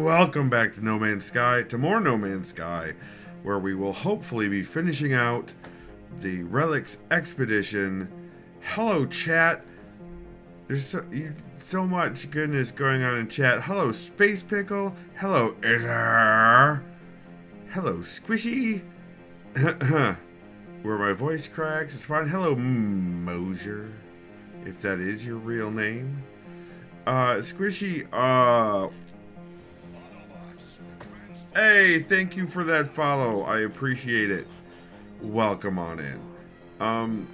Welcome back to No Man's Sky, to more No Man's Sky, where we will hopefully be finishing out the Relics Expedition. Hello, chat. There's so much goodness going on in chat. Hello, Space Pickle. Hello, Ither. Hello, Squishy. Where my voice cracks, it's fine. Hello, Mosier, if that is your real name. Squishy, hey, thank you for that follow. I appreciate it. Welcome on in.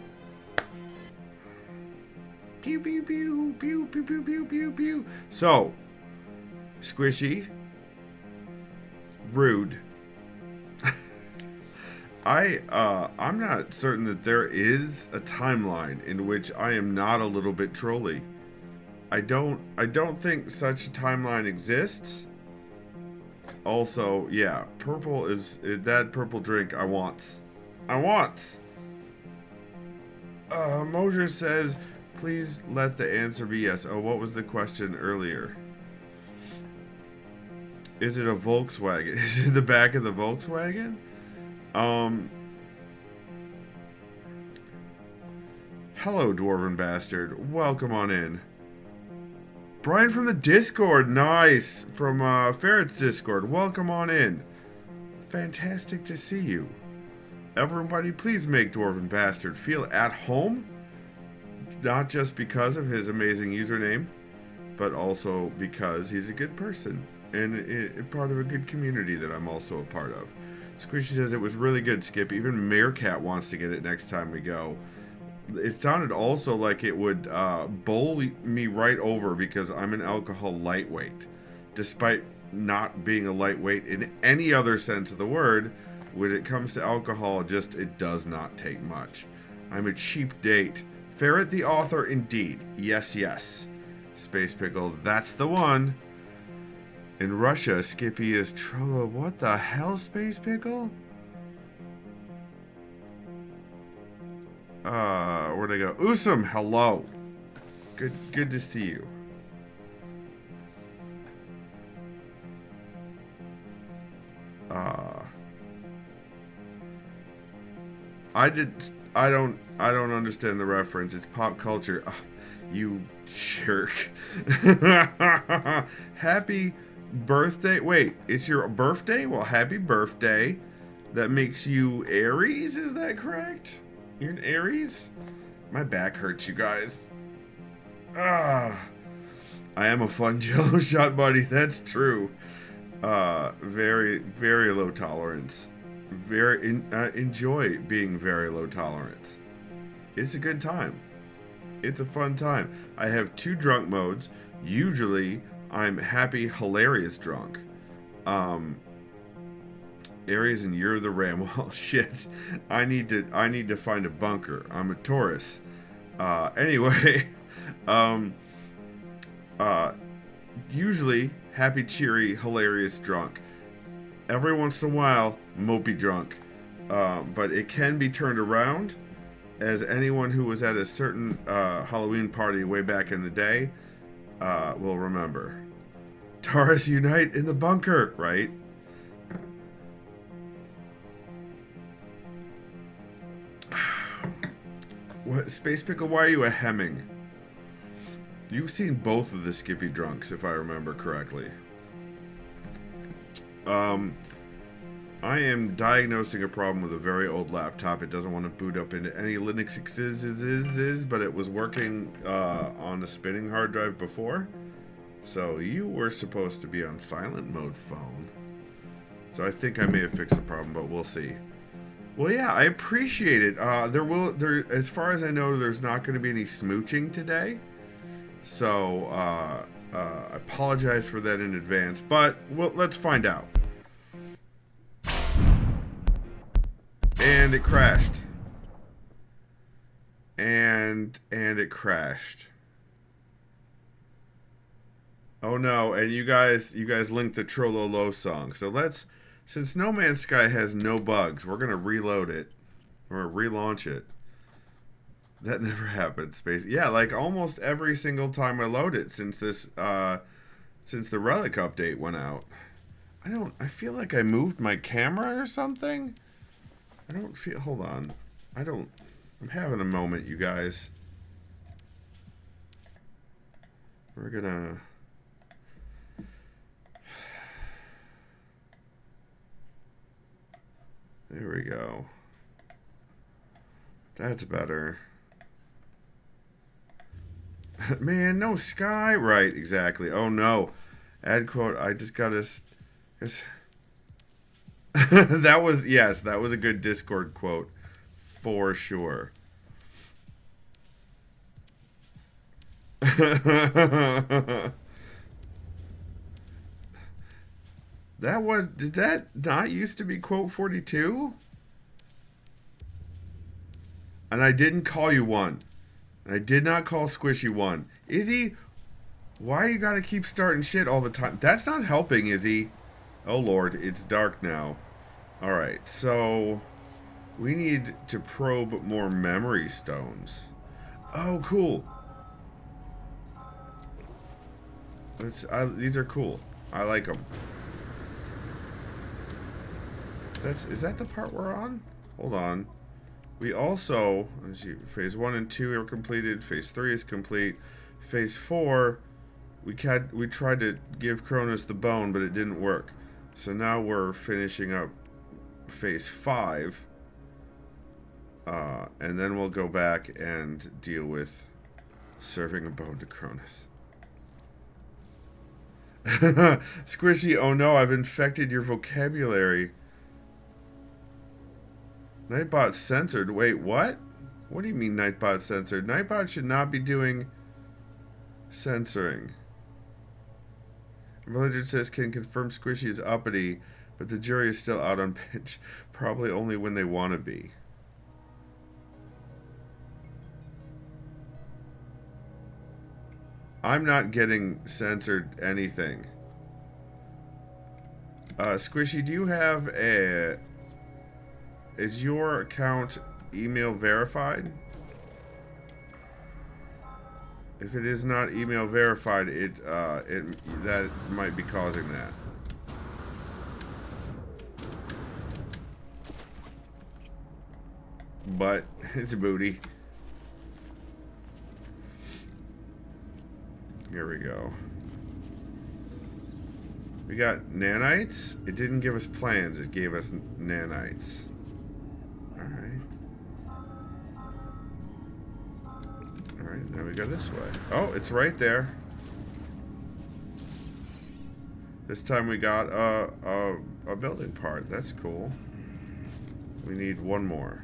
Pew pew pew pew pew pew pew pew pew. So, Squishy, rude. I'm not certain that there is a timeline in which I am not a little bit trolly. I don't think such a timeline exists. Also, yeah, purple is that purple drink I want. Mosier says, please let the answer be yes. Oh, what was the question earlier? Is it a Volkswagen? Is it the back of the Volkswagen? Hello, Dwarven Bastard. Welcome on in. Brian from the Discord. Nice. From Ferret's Discord. Welcome on in. Fantastic to see you. Everybody, please make Dwarven Bastard feel at home. Not just because of his amazing username, but also because he's a good person and part of a good community that I'm also a part of. Squishy says it was really good, Skip. Even Meerkat wants to get it next time we go. It sounded also like it would bowl me right over because I'm an alcohol lightweight. Despite not being a lightweight in any other sense of the word, when it comes to alcohol, just it does not take much. I'm a cheap date. Ferret the author, indeed. Yes, yes. Space Pickle, that's the one. In Russia, Skippy is Trollo. What the hell, Space Pickle? Where'd I go? Usum, hello. Good to see you. I don't understand the reference. It's pop culture. You jerk. Happy birthday. Wait, it's your birthday? Well, happy birthday. That makes you Aries, is that correct? You're an Aries? My back hurts, you guys. I am a fun jello shot buddy, that's true. Very, very low tolerance. Enjoy being very low tolerance. It's a good time. It's a fun time. I have 2 drunk modes. Usually, I'm happy, hilarious drunk. Aries and you're the Ram. Well, shit. I need to find a bunker. I'm a Taurus. Anyway, usually happy, cheery, hilarious drunk. Every once in a while, mopey drunk. But it can be turned around, as anyone who was at a certain Halloween party way back in the day will remember. Taurus unite in the bunker, right? What, Space Pickle, why are you a Hemming? You've seen both of the Skippy drunks, if I remember correctly. I am diagnosing a problem with a very old laptop. It doesn't want to boot up into any Linux but it was working on a spinning hard drive before. So you were supposed to be on silent mode phone. So I think I may have fixed the problem, but we'll see. Well, yeah, I appreciate it. As far as I know, there's not going to be any smooching today. So, I apologize for that in advance, but let's find out. And it crashed. And it crashed. Oh no, and you guys linked the Trololo song. So since No Man's Sky has no bugs, we're going to reload it. We're going to relaunch it. That never happened, Space. Yeah, like almost every single time I load it since this since the Relic update went out. I feel like I moved my camera or something. I don't feel, hold on. I'm having a moment, you guys. We're gonna... There we go. That's better. Man, no sky. Right, exactly. Oh no. Add quote. I just got this. That was, yes, that was a good Discord quote. For sure. Did that not used to be quote 42? And I didn't call you one. And I did not call Squishy one. Izzy, why you gotta keep starting shit all the time? That's not helping, Izzy. Oh lord, it's dark now. Alright, so we need to probe more memory stones. Oh, cool. These are cool. I like them. Is that the part we're on? Hold on. We also, let's see, phase 1 and 2 are completed. Phase 3 is complete. Phase 4, we tried to give Cronus the bone, but it didn't work. So now we're finishing up phase 5. And then we'll go back and deal with serving a bone to Cronus. Squishy, oh no, I've infected your vocabulary. Nightbot censored. Wait, what? What do you mean Nightbot censored? Nightbot should not be doing censoring. Villager says can confirm Squishy is uppity, but the jury is still out on pitch. Probably only when they want to be. I'm not getting censored anything. Squishy, do you have a... Is your account email verified? If it is not email verified, that might be causing that. But it's a booty. Here we go. We got nanites. It didn't give us plans. It gave us nanites. Alright, now we go this way. Oh, it's right there. This time we got a building part. That's cool. We need one more.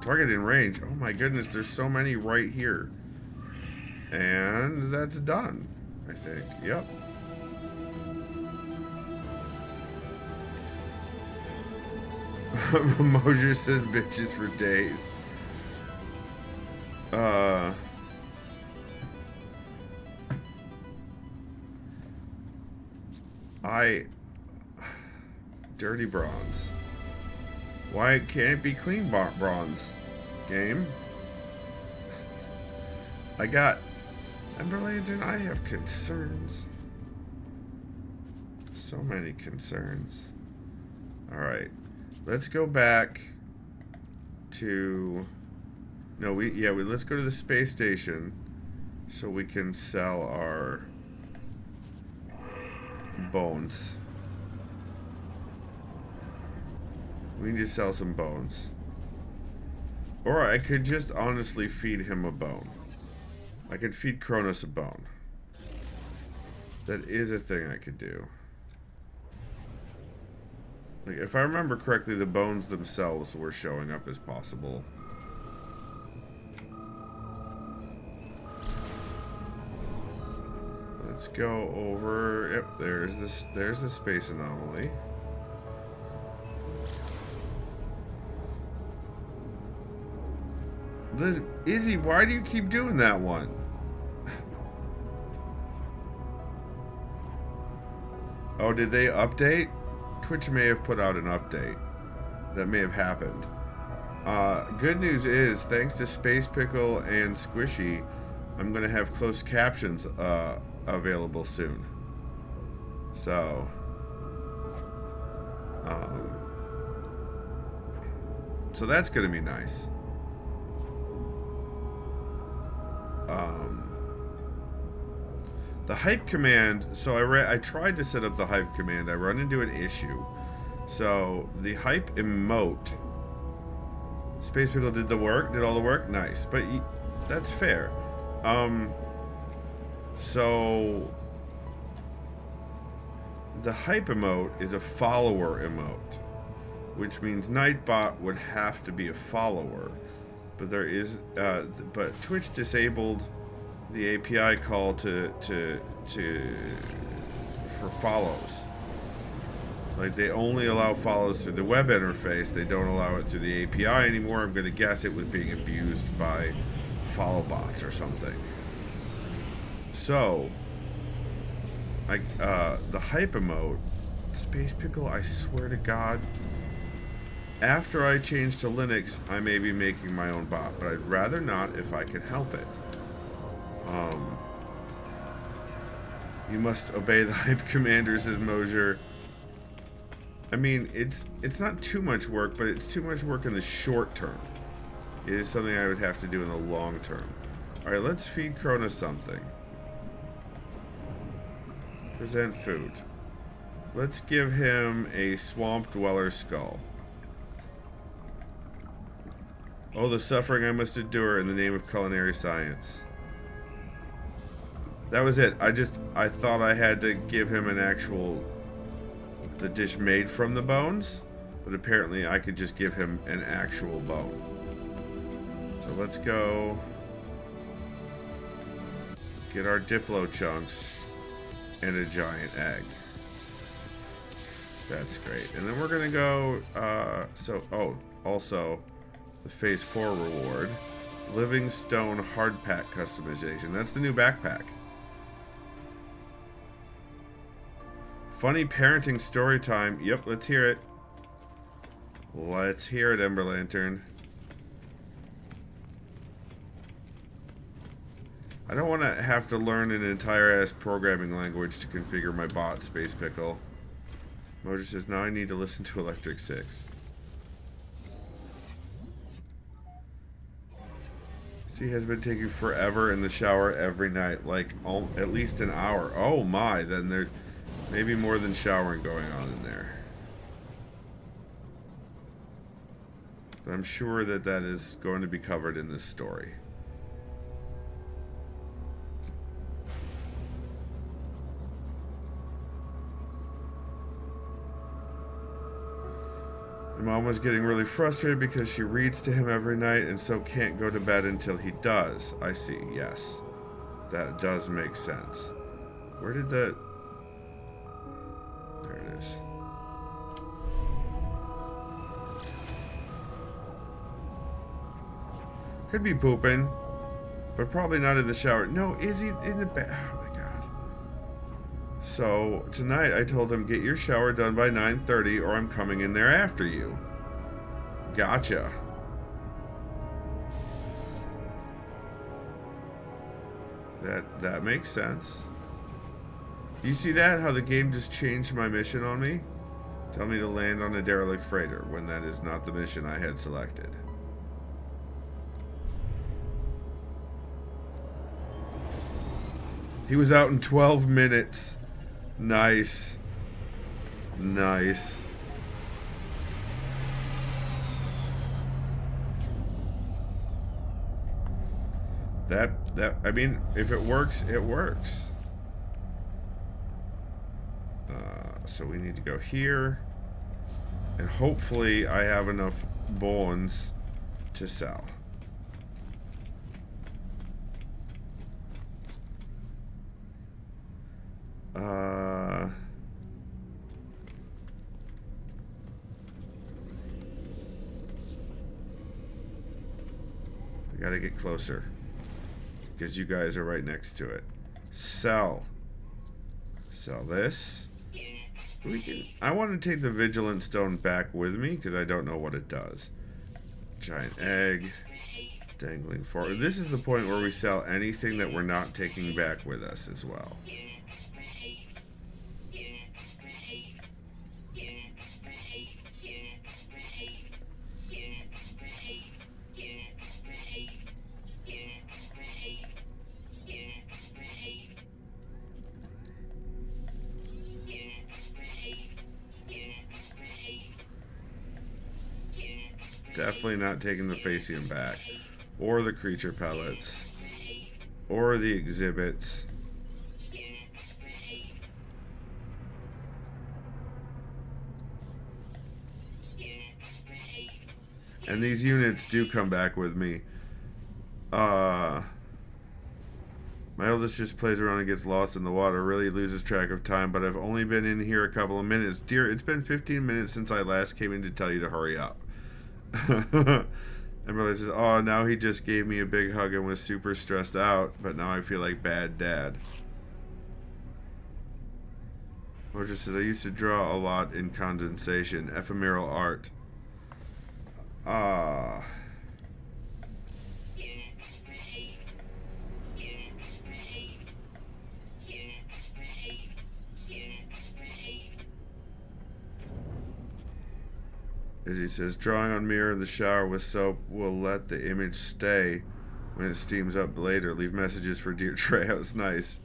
Target in range. Oh my goodness, there's so many right here. And that's done, I think. Yep. Mosier says bitches for days. Dirty bronze. Why can't it be clean bronze? Game? I got Ember Lantern. I have concerns. So many concerns. Alright. Let's go back to... No, let's go to the space station so we can sell our bones. We need to sell some bones. Or I could just honestly feed him a bone. I could feed Cronus a bone. That is a thing I could do. Like, if I remember correctly, the bones themselves were showing up as possible. Let's go over. Yep, there's the space anomaly. Izzy, why do you keep doing that one? Oh, did they update? Twitch may have put out an update. That may have happened. Good news is, thanks to Space Pickle and Squishy, I'm going to have closed captions available soon. So, so that's going to be nice. The hype command, so I tried to set up the hype command. I run into an issue. So, the hype emote, Space Pickle did the work, did all the work? Nice. But that's fair. So, the hype emote is a follower emote, which means Nightbot would have to be a follower. But there is, but Twitch disabled the API call for follows. Like, they only allow follows through the web interface. They don't allow it through the API anymore. I'm going to guess it was being abused by follow bots or something. So, the hype emote, Space Pickle, I swear to God, after I change to Linux, I may be making my own bot, but I'd rather not if I can help it. You must obey the hype commander, says Mosier. I mean, it's not too much work, but it's too much work in the short term. It is something I would have to do in the long term. Alright, let's feed Krona something. Present food. Let's give him a swamp dweller skull. Oh, the suffering I must endure in the name of culinary science. That was it. I thought I had to give him the dish made from the bones, but apparently I could just give him an actual bone. So let's go get our Diplo chunks and a giant egg. That's great. And then we're gonna go, also the Phase 4 reward, Living Stone hard pack customization. That's the new backpack. Funny parenting story time. Yep, let's hear it. Let's hear it, Ember Lantern. I don't want to have to learn an entire ass programming language to configure my bot, Space Pickle. Mojo says, now I need to listen to Electric 6. She has been taking forever in the shower every night, like at least an hour. Oh my, then there may be more than showering going on in there. But I'm sure that is going to be covered in this story. Mom was getting really frustrated because she reads to him every night and so can't go to bed until he does. I see, yes. That does make sense. Where did the... There it is. Could be pooping, but probably not in the shower. No, is he in the bed? Oh my God. So, tonight I told him, get your shower done by 9:30 or I'm coming in there after you. Gotcha. That makes sense. You see that? How the game just changed my mission on me? Tell me to land on a derelict freighter when that is not the mission I had selected. He was out in 12 minutes. Nice. Nice. I mean, if it works, it works. So we need to go here. And hopefully I have enough bones to sell. We gotta get closer. Because you guys are right next to it. Sell. Sell this. I want to take the Vigilant Stone back with me because I don't know what it does. Giant egg. Dangling forward. This is the point where we sell anything that we're not taking back with us as well. Definitely not taking the Facium back. Or the creature pellets. Or the exhibits. And these units do come back with me. My eldest just plays around and gets lost in the water, really loses track of time, but I've only been in here a couple of minutes. Dear, it's been 15 minutes since I last came in to tell you to hurry up. And brother says, oh, now he just gave me a big hug and was super stressed out, but now I feel like bad dad. Roger says, I used to draw a lot in condensation, ephemeral art. As he says, drawing on mirror in the shower with soap will let the image stay when it steams up later. Leave messages for dear Trejo's. Nice.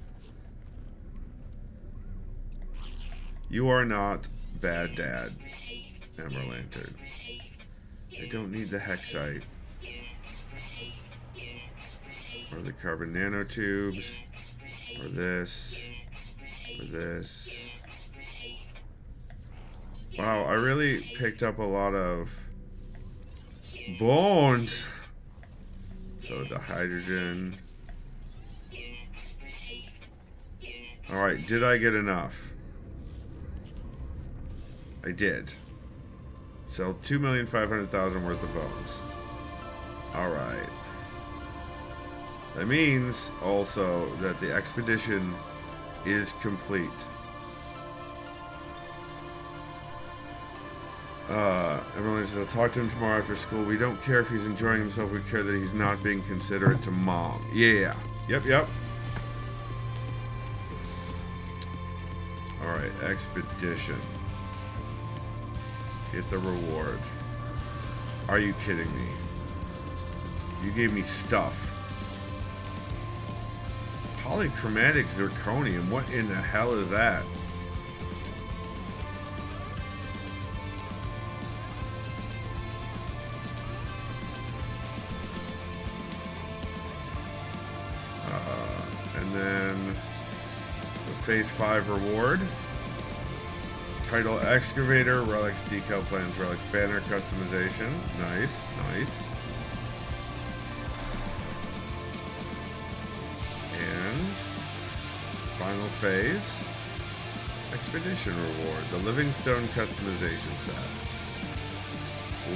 You are not bad dad, Emerald Lantern. I don't need the Hexite. Or the carbon nanotubes. Or this. Or this. Wow, I really picked up a lot of bones. So the hydrogen. Alright, did I get enough? I did. Sell 2,500,000 worth of bones. Alright. That means also that the expedition is complete. Everyone says, I'll talk to him tomorrow after school. We don't care if he's enjoying himself. We care that he's not being considerate to Mom. Yeah. Yep. Alright, expedition. Get the reward. Are you kidding me? You gave me stuff. Polychromatic zirconium. What in the hell is that? And then the Phase 5 reward. Title Excavator, Relics Decal Plans, Relics Banner Customization. Nice. And final phase. Expedition reward. The Livingstone Customization set.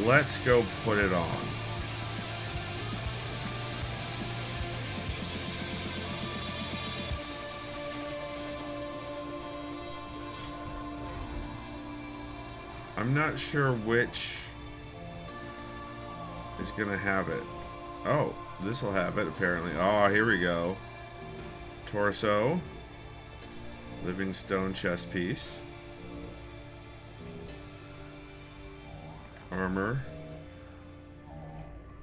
Let's go put it on. I'm not sure which is going to have it. Oh, this will have it, apparently. Oh, here we go. Torso. Livingstone chest piece. Armor.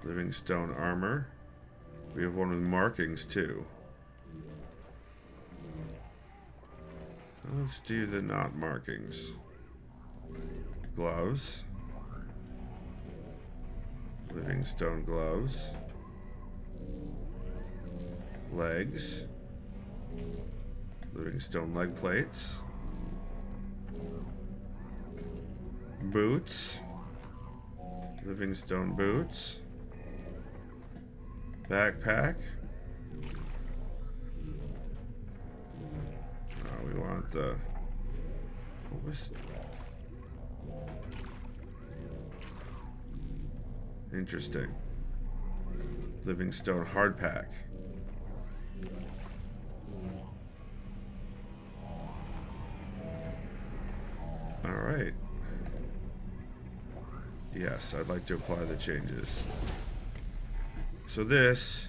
Livingstone armor. We have one with markings, too. Let's do the not markings. Gloves. Livingstone gloves. Legs. Livingstone leg plates. Boots. Livingstone boots. Backpack. Oh, we want the... What was... Interesting. Livingstone hardpack. Alright. Yes, I'd like to apply the changes. So this...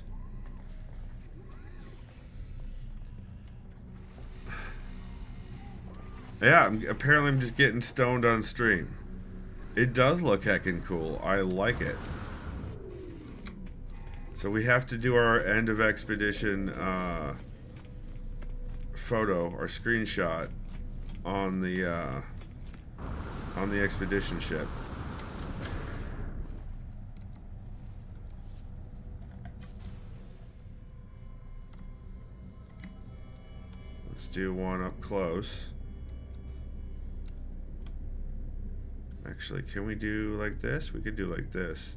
Yeah, apparently I'm just getting stoned on stream. It does look heckin' cool. I like it. So we have to do our end of expedition photo or screenshot on the expedition ship. Let's do one up close. Actually, can we do like this? We could do like this.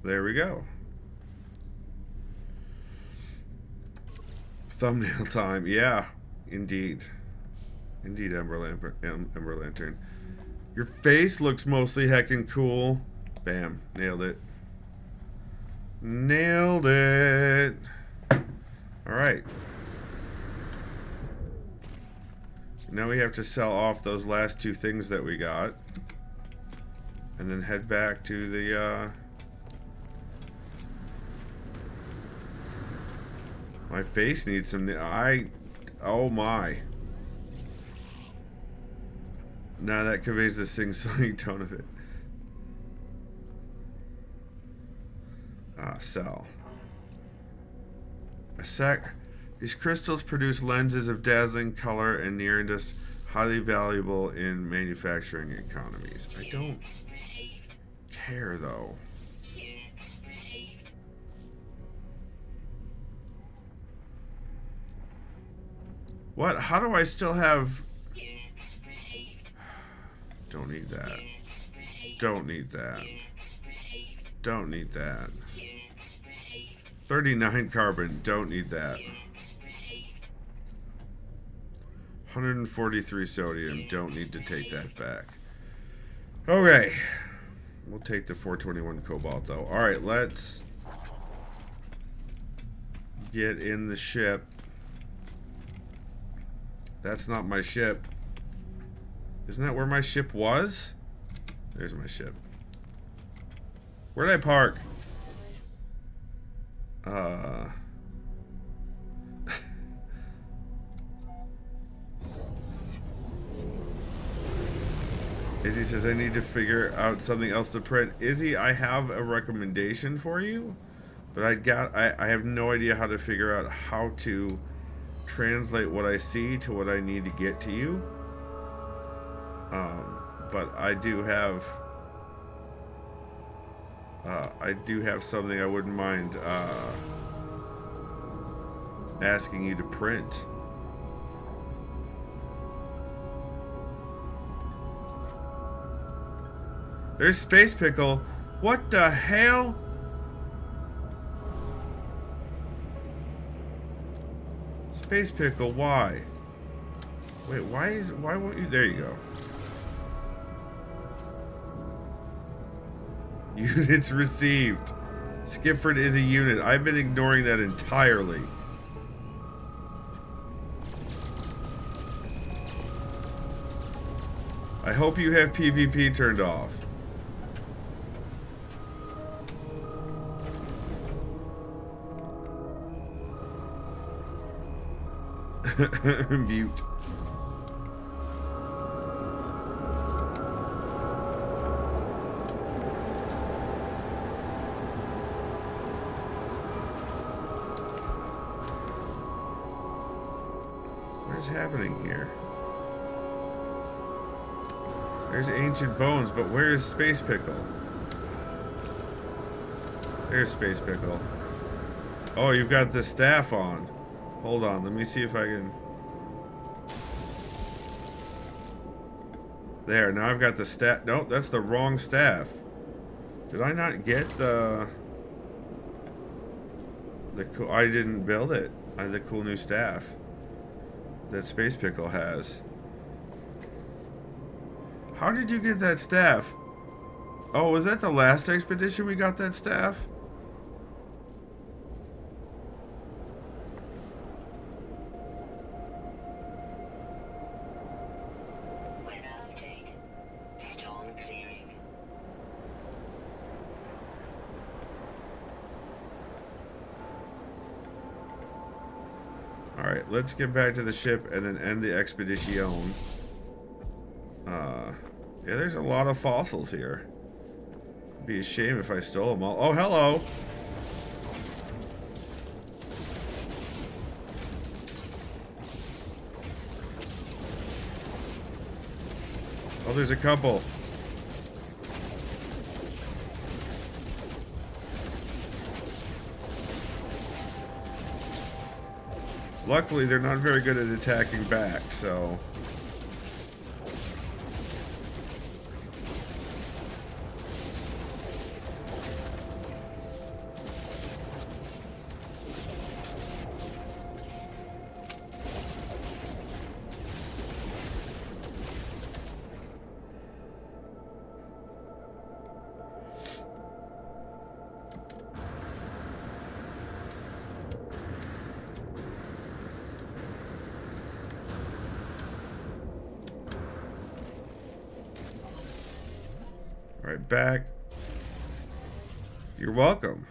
There we go. Thumbnail time. Yeah, indeed. Indeed, Ember Lantern. Your face looks mostly heckin' cool. Bam. Nailed it. Nailed it. Alright. Now we have to sell off those last two things that we got. And then head back to the, my face needs some... Oh my. Now that conveys the sing-songy tone of it. Sell. These crystals produce lenses of dazzling color and near industry, highly valuable in manufacturing economies. I don't care though. What? How do I still have... Don't need that. Don't need that. Don't need that. 39 carbon. Don't need that. 143 sodium. Don't need to take that back. Okay. We'll take the 421 cobalt though. Alright, let's get in the ship. That's not my ship. Isn't that where my ship was? There's my ship. Where'd I park? Izzy says I need to figure out something else to print. Izzy, I have a recommendation for you, but I have no idea how to figure out how to translate what I see to what I need to get to you. But I do have something I wouldn't mind asking you to print. There's Space Pickle. What the hell? Space Pickle, why? Wait, why won't you? There you go. Units received. Skipford is a unit. I've been ignoring that entirely. I hope you have PvP turned off. Mute. What's happening here? There's ancient bones, but where is Space Pickle? There's Space Pickle. Oh, you've got the staff on. Hold on, let me see if I can... There, now I've got the staff. Nope, that's the wrong staff. Did I not get the cool... I didn't build it. I had the cool new staff that Space Pickle has. How did you get that staff? Oh, was that the last expedition we got that staff? Weather update. Alright, let's get back to the ship and then end the expedition. Yeah, there's a lot of fossils here. It'd be a shame if I stole them all. Oh, hello! Oh, there's a couple. Luckily, they're not very good at attacking back, so... Alright, back. You're welcome.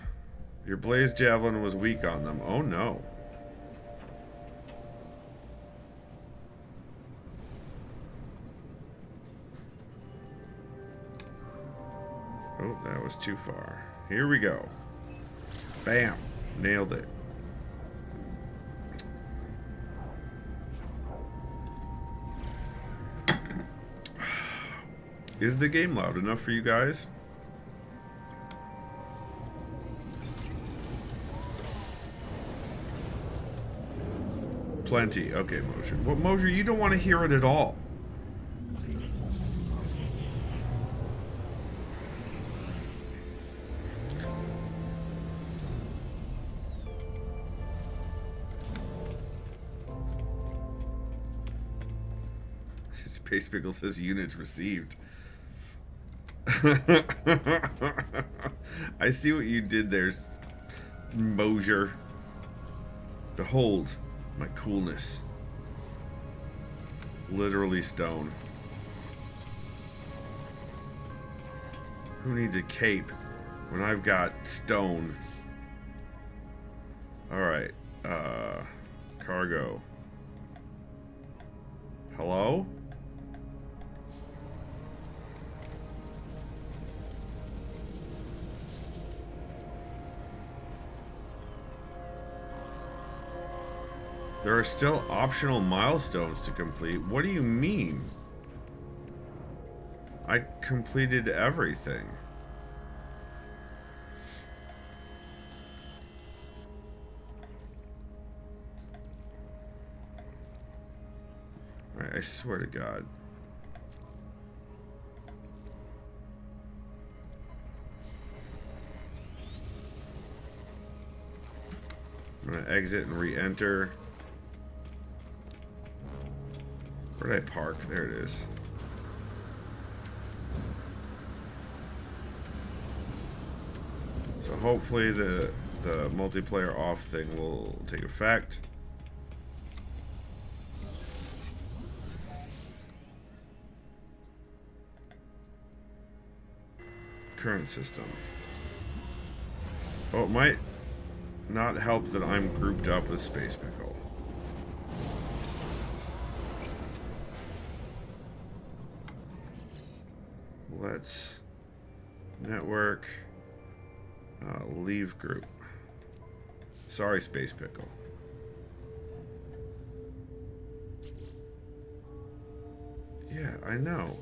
Your blaze javelin was weak on them. Oh no. Oh, that was too far. Here we go. Bam. Nailed it. Is the game loud enough for you guys? Plenty. Okay, Mosher. Well, Mosher, you don't want to hear it at all. Space Pickle says units received. I see what you did there, Mosher. Behold my coolness. Literally stone. Who needs a cape when I've got stone? Alright. Cargo. Hello? There are still optional milestones to complete. What do you mean? I completed everything. I swear to God. I'm gonna exit and re-enter. Where did I park? There it is. So hopefully the multiplayer off thing will take effect. Current system. Oh, it might not help that I'm grouped up with Space Pickle. Let's network, leave group. Sorry, Space Pickle. Yeah, I know.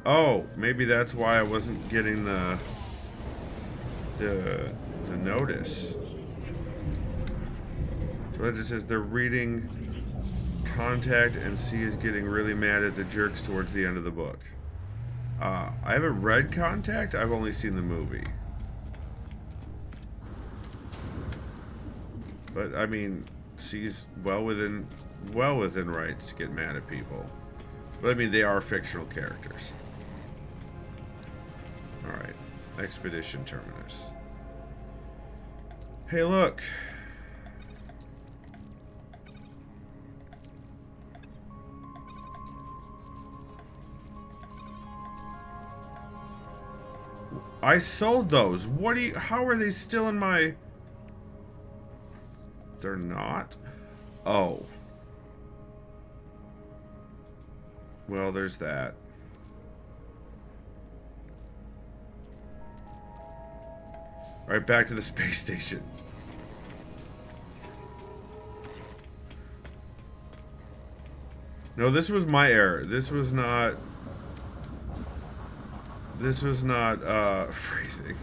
Oh, maybe that's why I wasn't getting the notice. So it just says they're reading Contact and C is getting really mad at the jerks towards the end of the book. I haven't read Contact, I've only seen the movie. But I mean, C's well within rights to get mad at people. But I mean, they are fictional characters. Alright, Expedition Terminus. Hey, look! I sold those. What do you... How are they still in my... They're not? Oh. Well, there's that. Alright, back to the space station. No, this was my error. This was not... This was not, phrasing.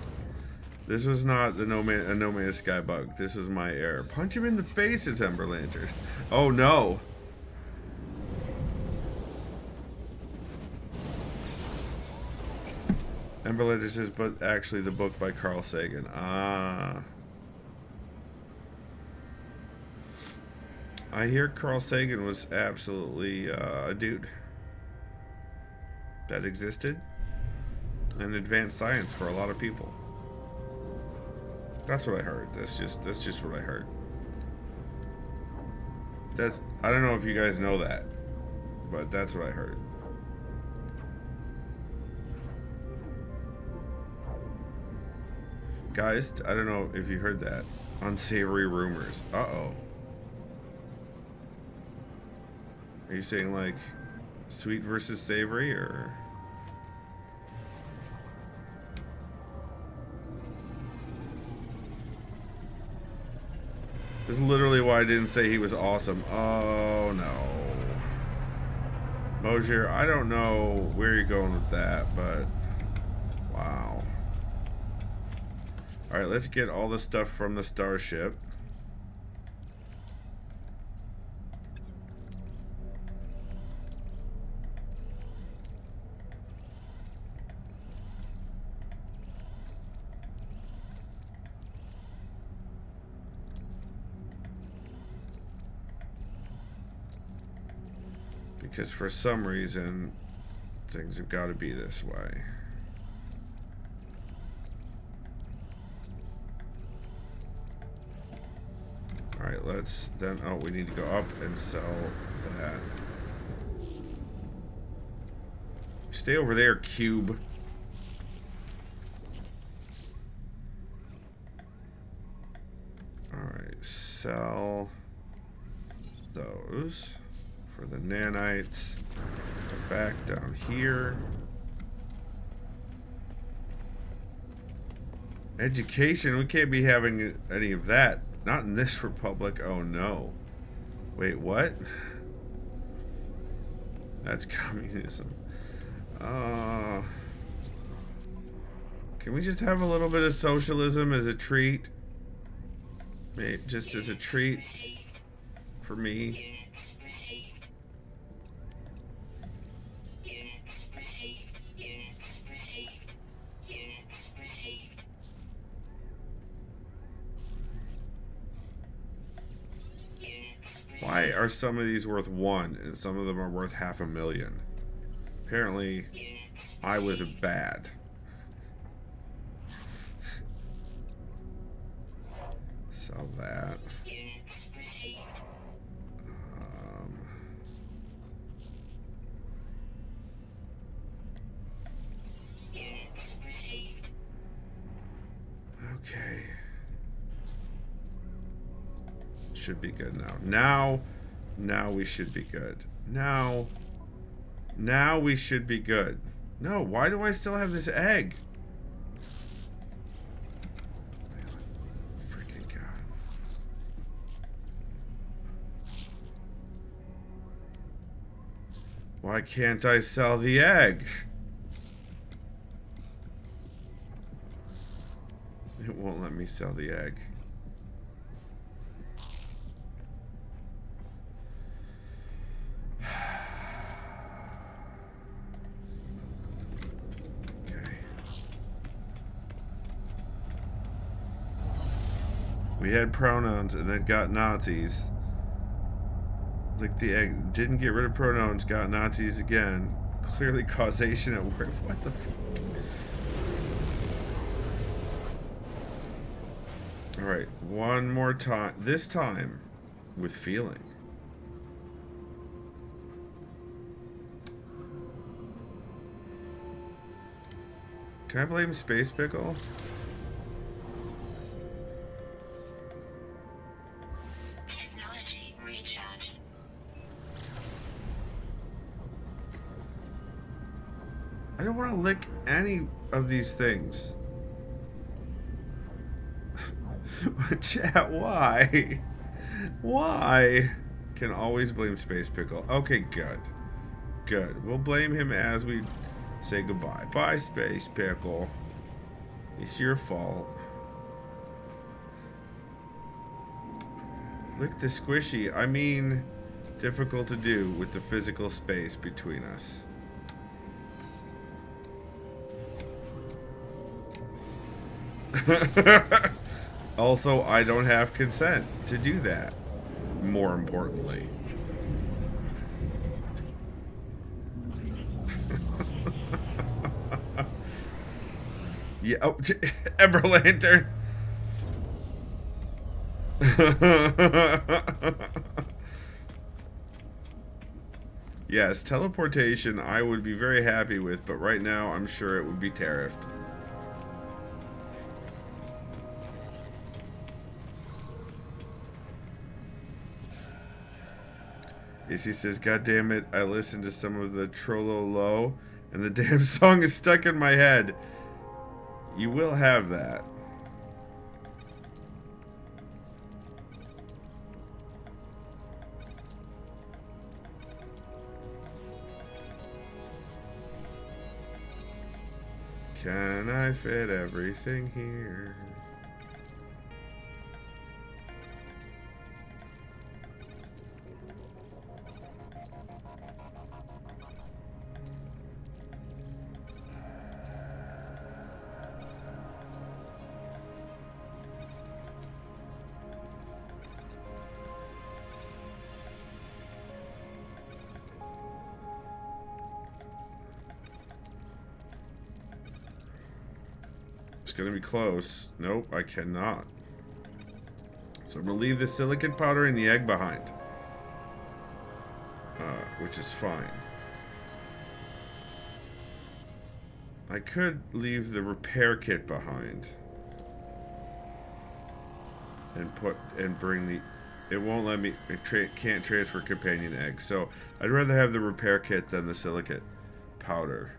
This was not the No Man's Sky bug. This is my error. Punch him in the face, it's Ember Lantern. Oh no. Ember Lantern says, but actually the book by Carl Sagan. Ah. I hear Carl Sagan was absolutely a dude that existed and advanced science for a lot of people. That's what I heard. That's just what I heard. I don't know if you guys know that, but that's what I heard. Guys, I don't know if you heard that. Unsavory rumors. Uh-oh. Are you saying like sweet versus savory, or? This is literally why I didn't say he was awesome. Oh no. Mosier, I don't know where you're going with that, but wow. Alright, let's get all the stuff from the starship. Because for some reason, things have got to be this way. Alright, let's then... Oh, we need to go up and sell that. Stay over there, cube. Alright, sell those. For the nanites, back down here. Education, we can't be having any of that. Not in this republic. Oh no. Wait, what? That's communism. Can we just have a little bit of socialism as a treat? Maybe just as a treat for me. Why are some of these worth 1 and some of them are worth $500,000? Apparently, I was bad. Sell that. Okay. Should be good now. Now we should be good. Now we should be good. No, why do I still have this egg? Freaking God. Why can't I sell the egg? It won't let me sell the egg. We had pronouns and then got Nazis. Like the egg. Didn't get rid of pronouns, got Nazis again. Clearly causation at work. What the fuck? Alright, one more time. This time with feeling. Can I blame Space Pickle? Technology recharge. I don't want to lick any of these things. Chat, why? Why? Can always blame Space Pickle. Okay, good. Good. We'll blame him as we say goodbye. Bye, Space Pickle. It's your fault. Lick the squishy. I mean, difficult to do with the physical space between us. Also, I don't have consent to do that. More importantly. Yeah, oh, Ember Lantern. Yes, teleportation I would be very happy with, but right now I'm sure it would be tariffed. Izzy says, God damn it, I listened to some of the Trollo Low, and the damn song is stuck in my head. You will have that. Can I fit everything here? It's gonna be close. Nope, I cannot. So I'm gonna leave the silicon powder and the egg behind. Which is fine. I could leave the repair kit behind. And bring the... It won't let me... It can't transfer companion eggs. So I'd rather have the repair kit than the silicate powder.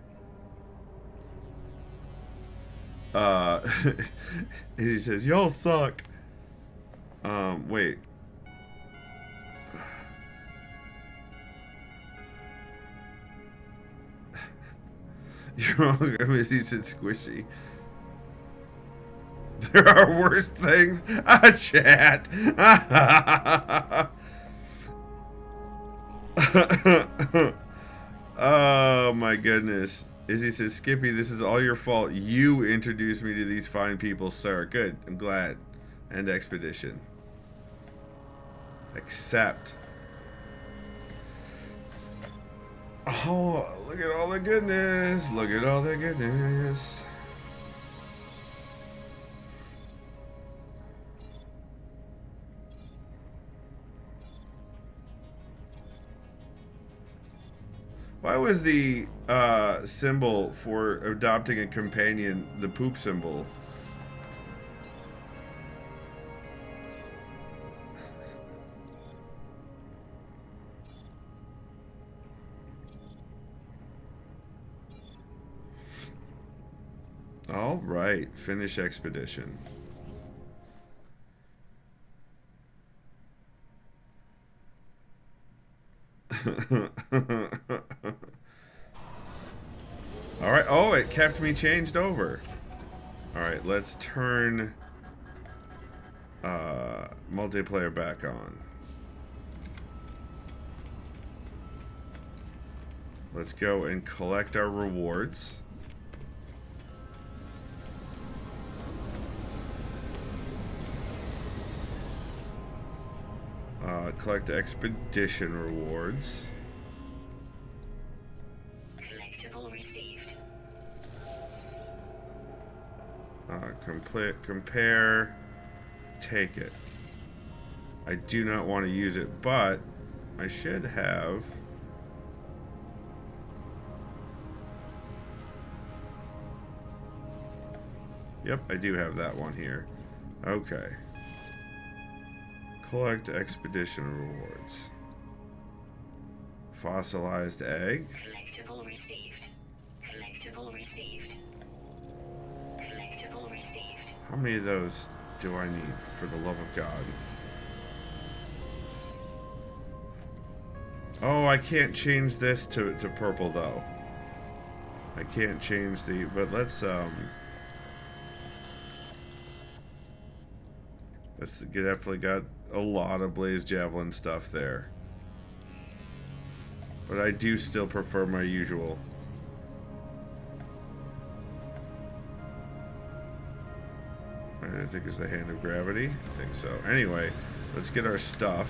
He says, y'all suck. Wait. You're wrong, Missy said squishy. There are worse things. Ah, chat. Oh my goodness. Izzy says, Skippy, this is all your fault. You introduced me to these fine people, sir. Good. I'm glad. End expedition. Accept. Oh, look at all the goodness. Look at all the goodness. Why was the symbol for adopting a companion the poop symbol? All right, finish expedition. All right. Oh, it kept me changed over. All right, let's turn multiplayer back on. Let's go and collect our rewards. Collect expedition rewards. Collectible received. Compare, take it. I do not want to use it, but I should have. Yep, I do have that one here. Okay. Collect expedition rewards. Fossilized egg. Collectible received. Collectible received. Collectible received. How many of those do I need, for the love of God? Oh, I can't change this to purple, though. I can't change the... But let's definitely got a lot of Blaze Javelin stuff there. But I do still prefer my usual. I think it's the Hand of Gravity. I think so. Anyway, let's get our stuff.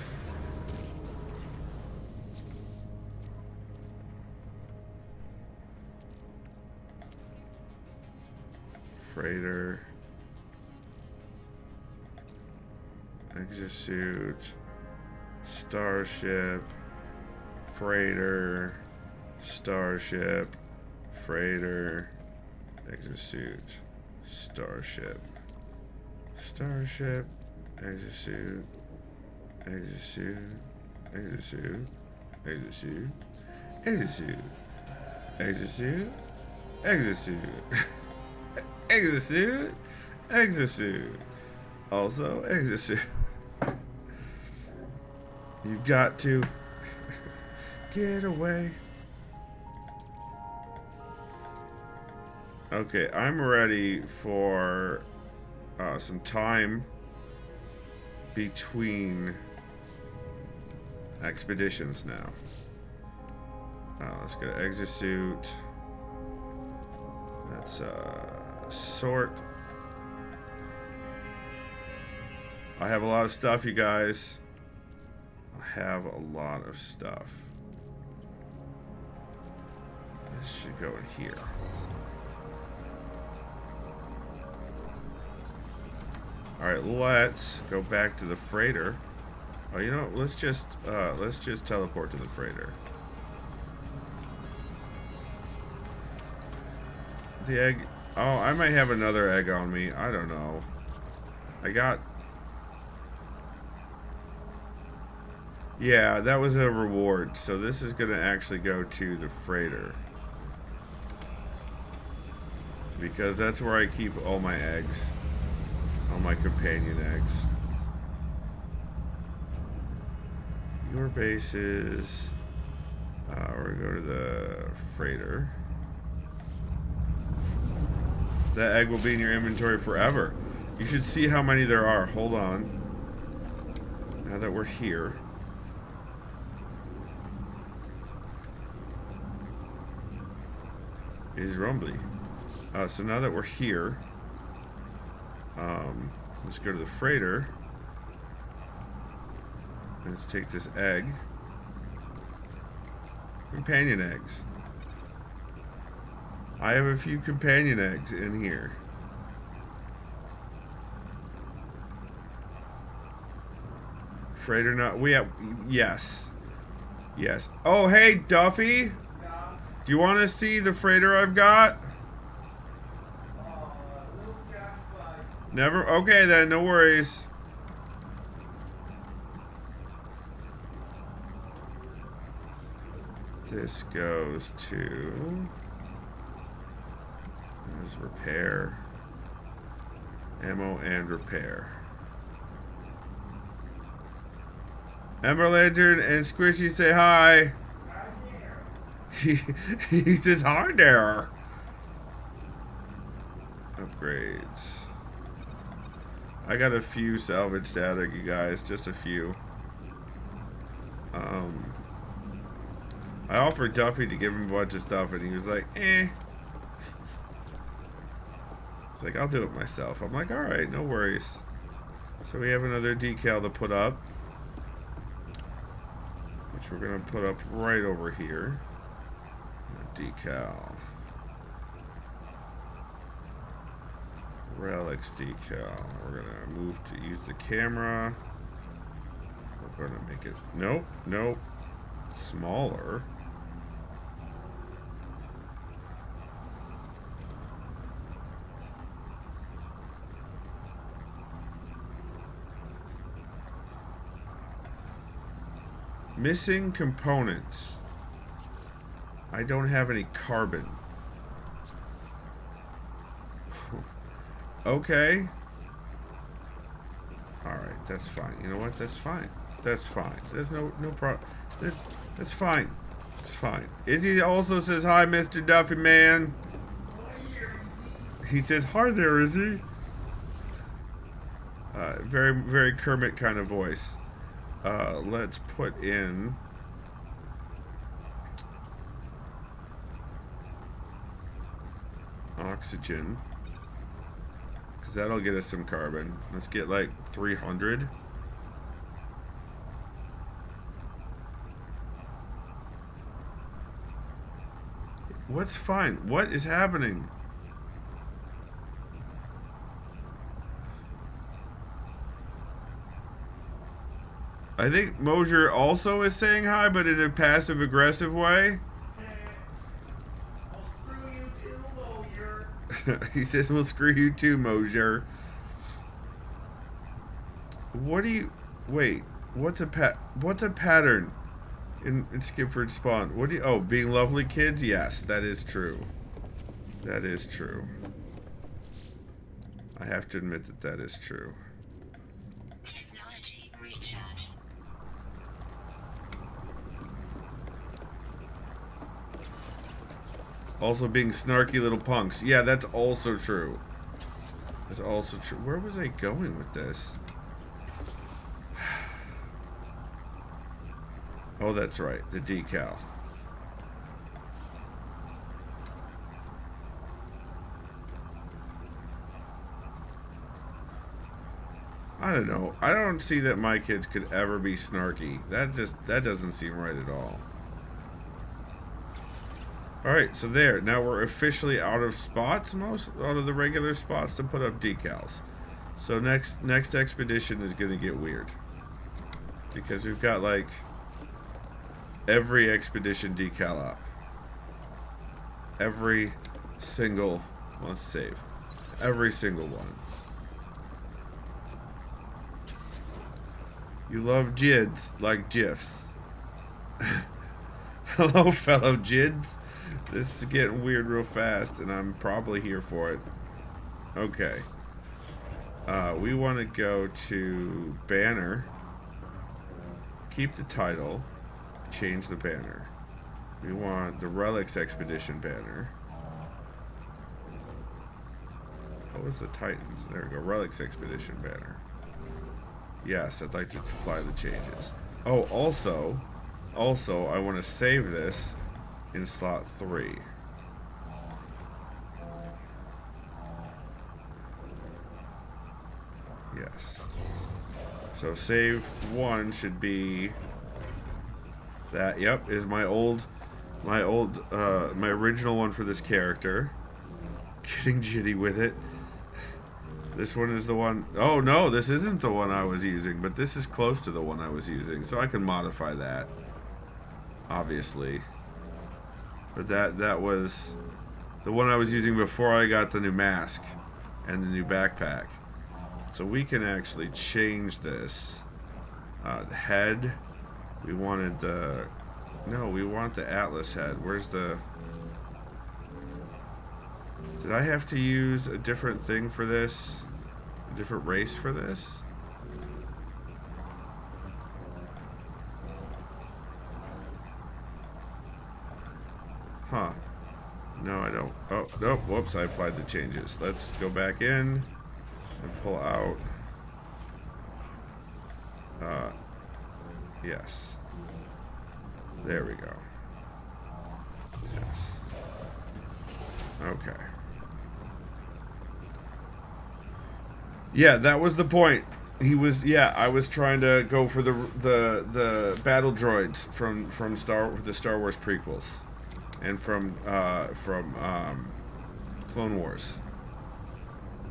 Freighter. Exosuit. Starship. Freighter. Starship. Freighter. Exosuit. Starship. Starship. Exosuit. Exosuit. Exosuit. Exosuit. Exosuit. Exosuit. Exosuit. Exosuit. Exosuit. Also, exosuit. You've got to get away. Okay, I'm ready for some time between expeditions now. Let's go exosuit. That's sort. I have a lot of stuff, you guys. I have a lot of stuff. This should go in here. Alright, let's go back to the freighter. Oh, you know what? Let's just teleport to the freighter. The egg. Oh, I might have another egg on me. I don't know. I got... Yeah, that was a reward. So this is going to actually go to the freighter. Because that's where I keep all my eggs. All my companion eggs. Your base is... we're going to go to the freighter. That egg will be in your inventory forever. You should see how many there are. Hold on. Now that we're here. Is Rumbly. So now that we're here, let's go to the freighter. Let's take this egg. Companion eggs. I have a few companion eggs in here. Freighter not... We have... Yes. Yes. Oh, hey, Duffy. Do you want to see the freighter I've got? Never? Okay then, no worries. This goes to... There's repair. Ammo and repair. Ember Lantern and Squishy say hi. He says hi there. Upgrades. I got a few salvaged out of you guys, just a few. I offered Duffy to give him a bunch of stuff and he was like, eh. It's like, I'll do it myself. I'm like, alright, no worries. So we have another decal to put up. Which we're going to put up right over here. Decal. Relics decal. We're going to move to use the camera. We're going to make it... Nope, nope. Smaller. Missing components. I don't have any carbon. Okay. Alright, that's fine. You know what? That's fine. That's fine. There's no problem. That's fine. It's fine. Izzy also says, hi, Mr. Duffy Man. He says, hi there, Izzy. Very, very Kermit kind of voice. Let's put in... oxygen. Because that'll get us some carbon. Let's get like 300. What's fine? What is happening? I think Mosier also is saying hi, but in a passive-aggressive way. I'll screw you too, Mosier. He says, we'll screw you too, Mosier. What do you... Wait. What's a pattern in Skipford Spawn? What do you... Oh, being lovely kids? Yes, that is true. That is true. I have to admit that that is true. Technology recharge. Also being snarky little punks. Yeah, that's also true. That's also true. Where was I going with this? Oh, that's right. The decal. I don't know. I don't see that my kids could ever be snarky. That doesn't seem right at all. Alright, so there. Now we're officially out of spots, out of the regular spots to put up decals. So next expedition is going to get weird. Because we've got, like, every expedition decal up. Every single... Let's save. Every single one. You love JIDs like GIFs. Hello, fellow JIDs. This is getting weird real fast, and I'm probably here for it. Okay. We want to go to banner. Keep the title. Change the banner. We want the Relics Expedition banner. What was the Titans? There we go. Relics Expedition banner. Yes, I'd like to apply the changes. Oh, also, I want to save this in slot 3. Yes. So save 1 should be that. Yep, is my original one for this character. Getting jitty with it. This one is the one... Oh, no, this isn't the one I was using, but this is close to the one I was using, so I can modify that, obviously. But that was the one I was using before I got the new mask and the new backpack. So we can actually change this. The head, we wanted the... No, we want the Atlas head. Where's the... Did I have to use a different thing for this? A different race for this? Huh. No, I don't. Oh, nope. Whoops, I applied the changes. Let's go back in and pull out. Yes. There we go. Yes. Okay. Yeah, that was the point. He was, yeah, I was trying to go for the battle droids from the Star Wars prequels and from Clone Wars.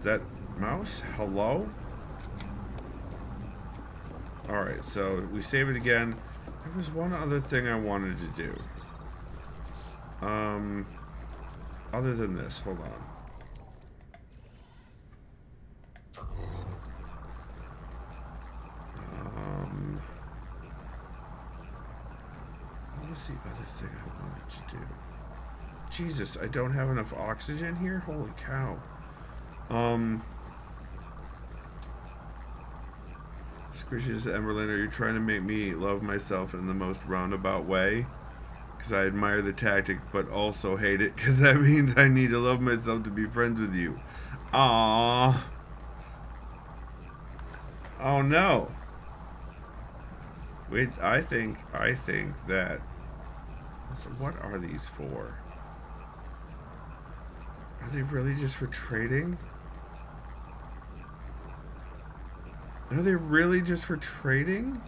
That mouse? Hello? Alright, so we save it again. There was one other thing I wanted to do. Other than this, hold on. was the other thing I wanted to do? Jesus, I don't have enough oxygen here? Holy cow. Squishes Emberlin, are you trying to make me love myself in the most roundabout way? Because I admire the tactic, but also hate it, because that means I need to love myself to be friends with you. Aww. Oh no. Wait, I think that... So what are these for? Are they really just for trading? Are they really just for trading?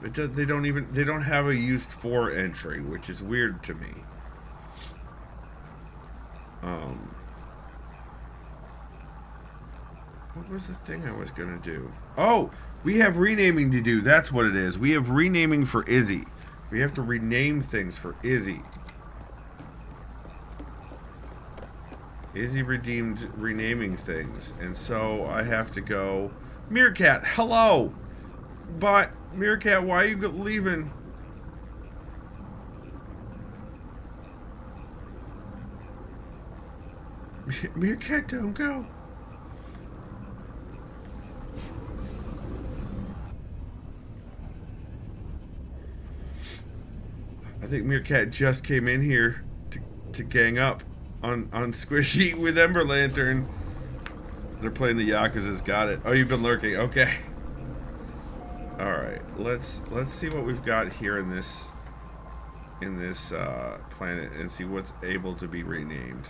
They don't have a used for entry, which is weird to me. What was the thing I was gonna do? Oh, we have renaming to do. That's what it is. We have renaming for Izzy. We have to rename things for Izzy. Izzy redeemed renaming things, and so I have to go. Meerkat, hello. But Meerkat, why are you leaving? Meerkat, don't go. I think Meerkat just came in here to gang up on Squishy with Ember Lantern. They're playing the Yakuza's. Got it. Oh, you've been lurking. Okay. All right. Let's see what we've got here in this planet and see what's able to be renamed.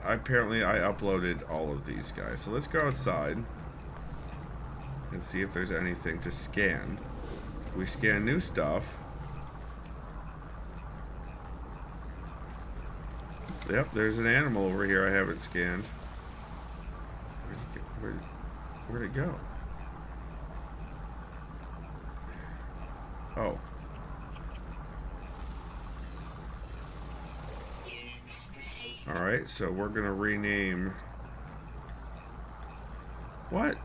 Apparently I uploaded all of these guys. So let's go outside and see if there's anything to scan. If we scan new stuff. Yep, there's an animal over here I haven't scanned. Where'd it go? Oh. Alright, so we're gonna rename... What?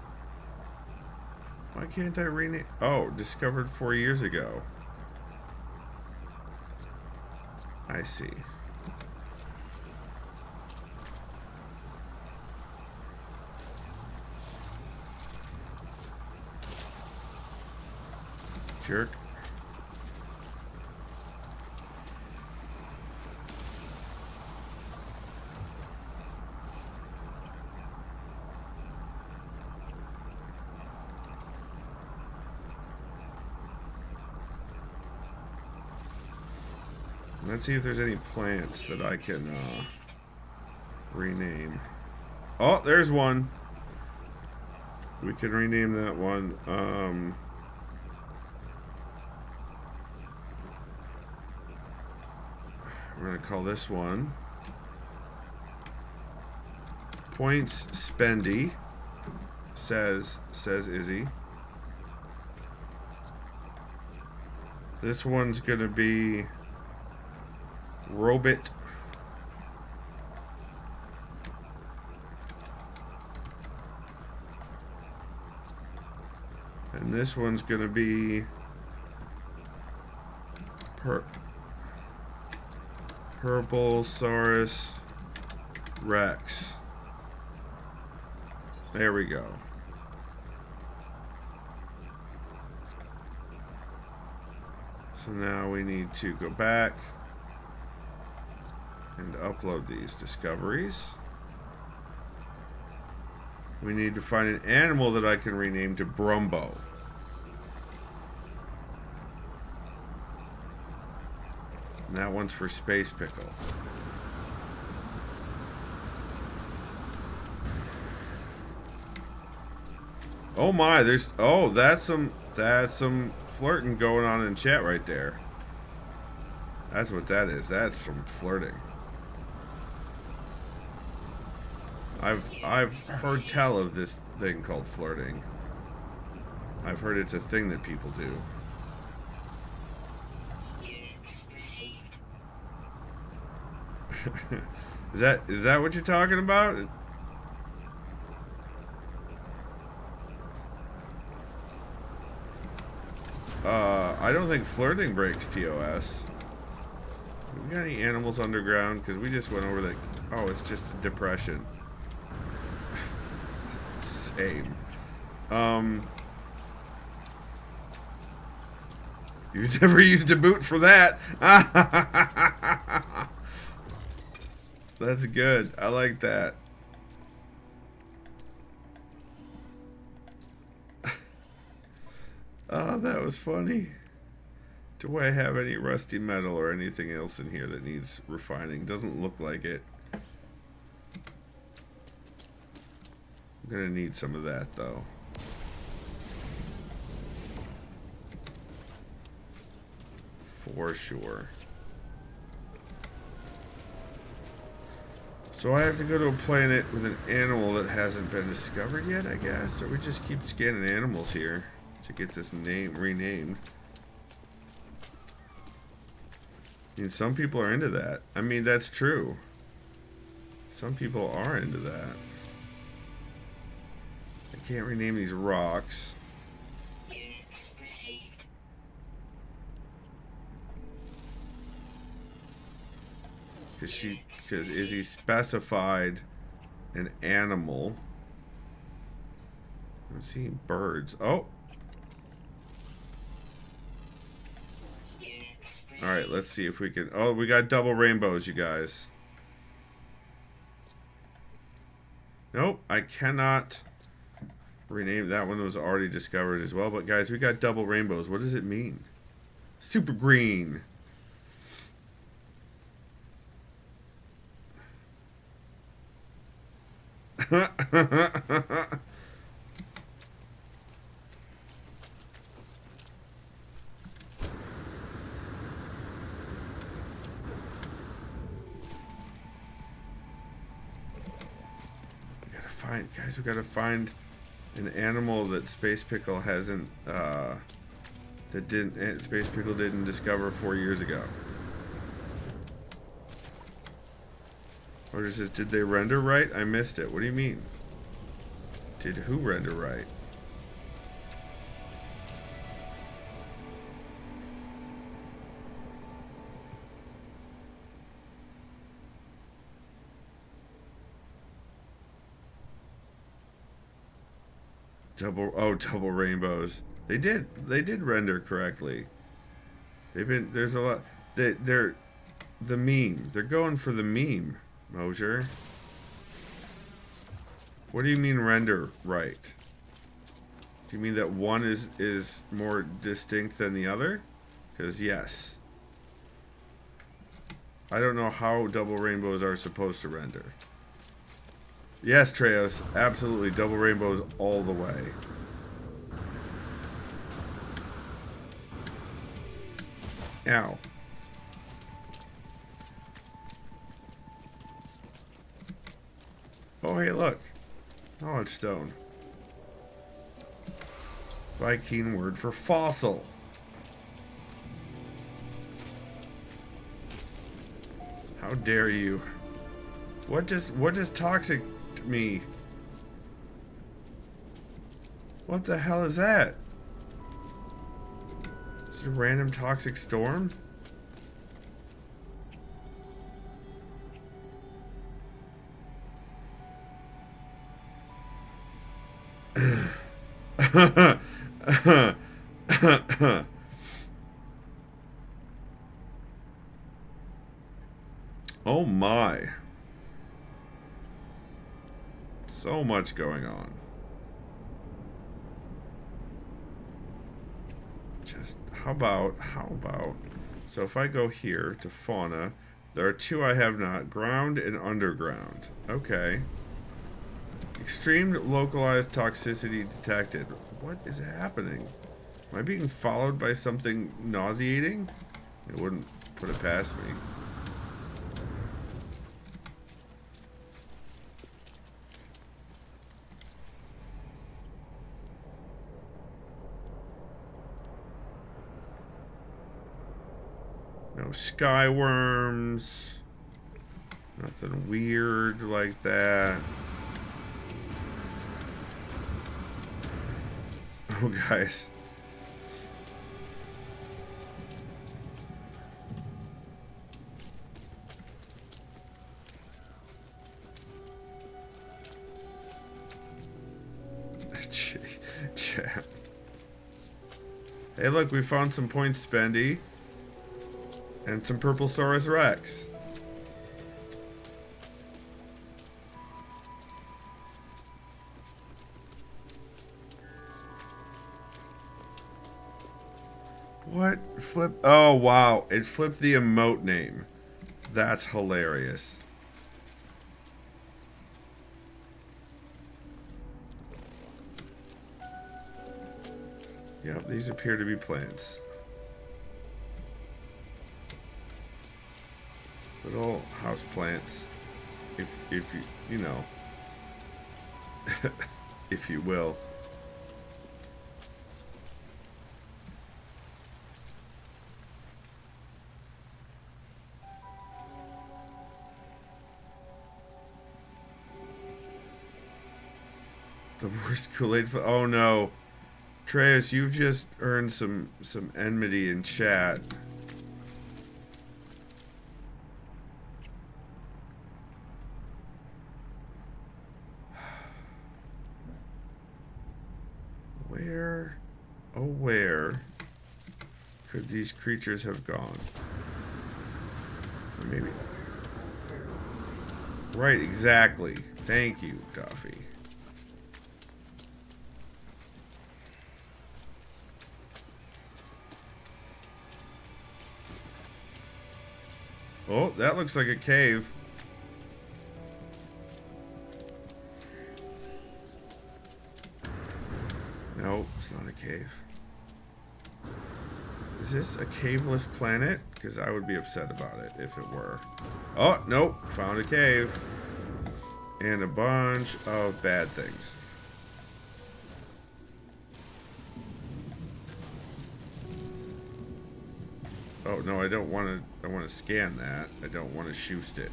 Why can't I rename... Oh, discovered 4 years ago. I see. Jerk. Let's see if there's any plants that I can rename. Oh, there's one. We can rename that one. We're gonna call this one Points Spendy. Says Izzy. This one's gonna be Robit. And this one's gonna be Purple Saurus Rex. There we go. So now we need to go back and upload these discoveries. We need to find an animal that I can rename to Brumbo. And that one's for Space Pickle. Oh my, that's some flirting going on in chat right there. That's what that is. That's some flirting. I've heard tell of this thing called flirting. I've heard it's a thing that people do. Is that what you're talking about? I don't think flirting breaks TOS. We got any animals underground? Because we just went over the... Oh, it's just a depression. Same. You've never used a boot for that. That's good. I like that. Oh, that was funny. Do I have any rusty metal or anything else in here that needs refining? Doesn't look like it. I'm gonna need some of that though. For sure. So I have to go to a planet with an animal that hasn't been discovered yet, I guess? Or we just keep scanning animals here to get this name renamed. I mean, some people are into that. I mean, that's true. Some people are into that. I can't rename these rocks. Units received. Because Izzy specified an animal. I'm seeing birds. Oh! Alright, let's see if we can... Oh, we got double rainbows, you guys. Nope, I cannot rename... That one was already discovered as well. But guys, we got double rainbows. What does it mean? Super green. Guys, we gotta find an animal that Space Pickle hasn't, Space Pickle didn't discover 4 years ago. Or is this, did they render right? I missed it. What do you mean? Did who render right? Double rainbows. They did render correctly. There's a lot. They're the meme. They're going for the meme, Mosier. What do you mean render right? Do you mean that one is more distinct than the other? Because yes. I don't know how double rainbows are supposed to render. Yes, Treos, absolutely. Double rainbows all the way. Ow. Oh, hey, look. Knowledge stone. Viking word for fossil. How dare you? What does toxic me? What the hell is that? Is it a random toxic storm? Oh my. So much going on. Just, how about, so if I go here to fauna, there are two I have not, ground and underground. Okay. Extreme localized toxicity detected. What is happening? Am I being followed by something nauseating? It wouldn't put it past me. No sky worms. Nothing weird like that. Oh, guys. chat. Hey, look, we found some points spendy. And some purple Saurus Rex. What? Flip? Oh, wow. It flipped the emote name. That's hilarious. Yep, these appear to be plants. Little house plants. If you know. If you will. The worst Kool-Aid. Oh no, Treus, you've just earned some enmity in chat. Where, oh where, could these creatures have gone? Or maybe. Right, exactly. Thank you, Duffy. Oh, that looks like a cave. No, it's not a cave. Is this a caveless planet? Because I would be upset about it if it were. Oh, nope. Found a cave. And a bunch of bad things. Oh, no, I don't want to. I want to scan that. I don't want to shoost it.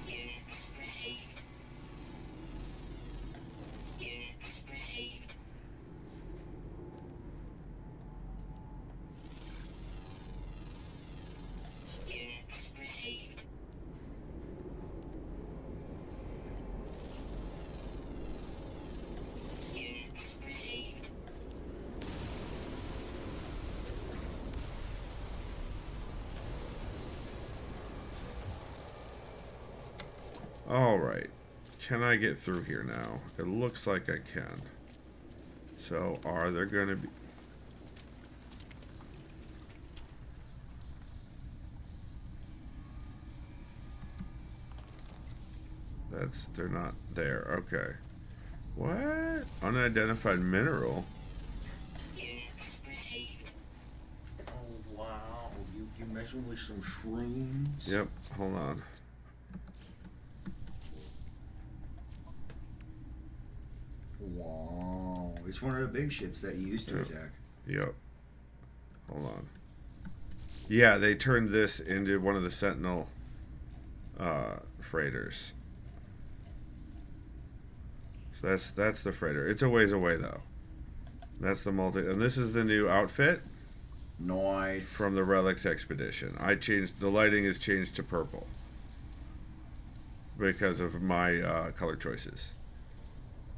Units received. Units received. Units received. Units received. Alright. Can I get through here now? It looks like I can. So, are there going to be... They're not there. Okay. What? Unidentified mineral? Units received. Oh wow, you messing with some shrooms? Yep. Hold on. Wow, it's one of the big ships that you used to Yep. attack. Yep. Hold on. Yeah, they turned this into one of the Sentinel freighters. So that's the freighter. It's a ways away though. That's the multi, and this is the new outfit Nice. from the Relics Expedition. I changed the lighting is changed to purple because of my color choices.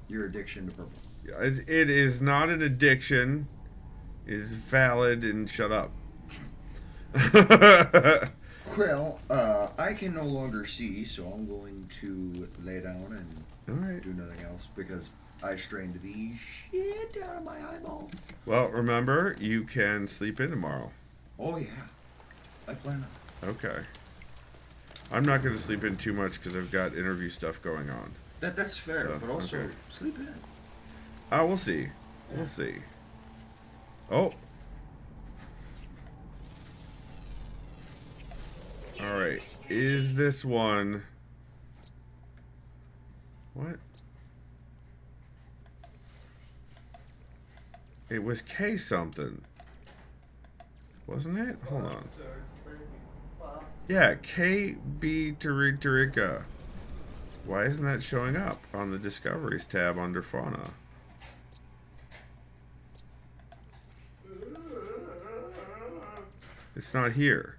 Your addiction to purple. It is not an addiction. It is valid, and shut up. Well, I can no longer see, so I'm going to lay down and Alright. do nothing else because I strained the shit out of my eyeballs. Well, remember, you can sleep in tomorrow. Oh yeah, I plan on. Okay. I'm not going to sleep in too much because I've got interview stuff going on. That's fair, So, but also okay. sleep in. We'll see. We'll see. Oh. Alright. Is this one... What? It was K something. Wasn't it? Hold on. Yeah, KB Tarika. Why isn't that showing up on the Discoveries tab under Fauna? It's not here.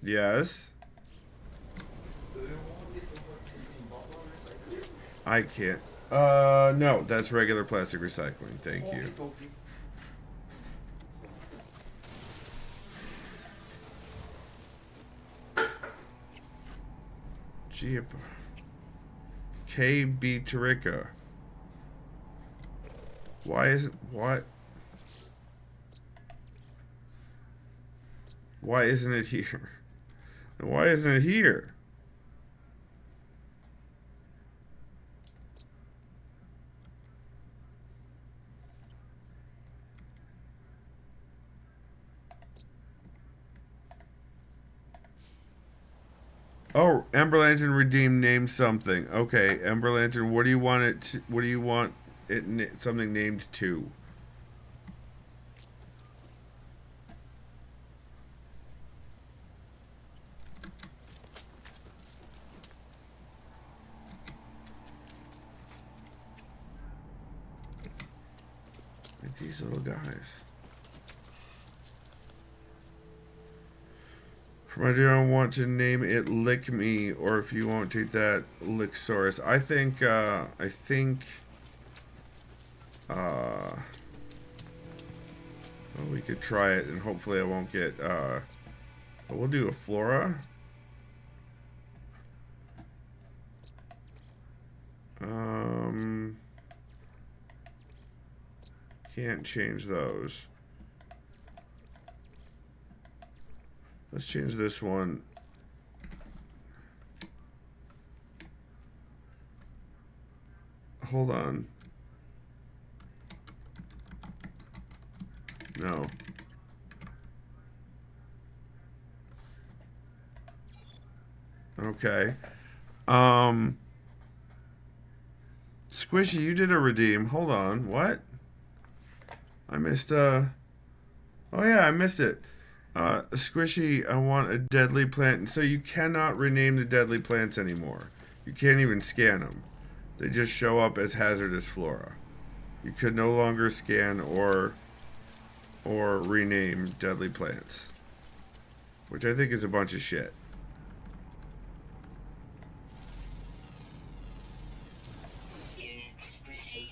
Yes. I can't. No, that's regular plastic recycling. Thank you. Jeep. KB Tarika. Why isn't what? Why isn't it here? Why isn't it here? Oh, Ember Lantern redeemed name something. Okay, Ember Lantern, what do you want it to, what do you want it something named to? Like these little guys. For my dear, I want to name it Lick Me, or if you want to take that, Licksaurus. Well, we could try it, and hopefully I won't get, but we'll do a Flora. Can't change those. Let's change this one. Hold on. No. Okay. Squishy, you did a redeem. Hold on. What? I missed, oh yeah, I missed it. Squishy, I want a deadly plant. So you cannot rename the deadly plants anymore. You can't even scan them. They just show up as hazardous flora. You could no longer scan or rename deadly plants. Which I think is a bunch of shit. Units received.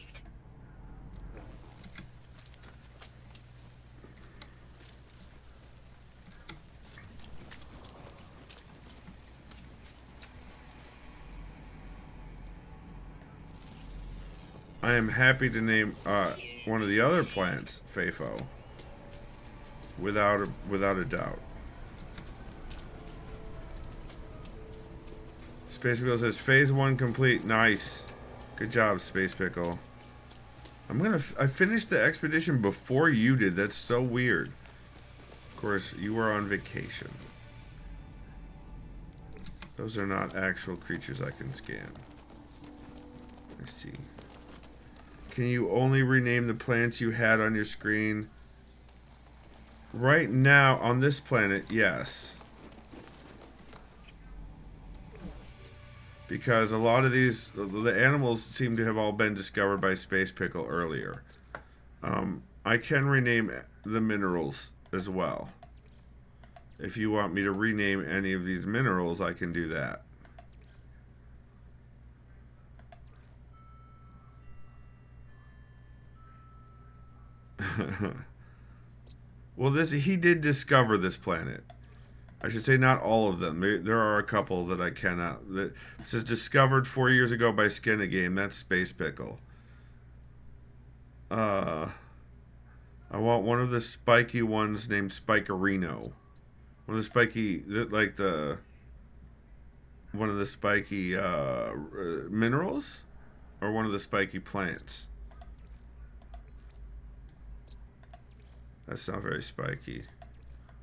I am happy to name one of the other plants Fafo. Without a doubt. Space Pickle says phase 1 complete. Nice. Good job, Space Pickle. I finished the expedition before you did. That's so weird. Of course, you were on vacation. Those are not actual creatures I can scan. Let's see. Can you only rename the plants you had on your screen? Right now, on this planet, yes. Because a lot of these, the animals seem to have all been discovered by Space Pickle earlier. I can rename the minerals as well. If you want me to rename any of these minerals, I can do that. Well, he did discover this planet. I should say not all of them. There are a couple that I cannot. It says discovered 4 years ago by Skinagame. That's Space Pickle. I want one of the spiky ones named Spikerino. One of the spiky, one of the spiky minerals, or one of the spiky plants. That's not very spiky.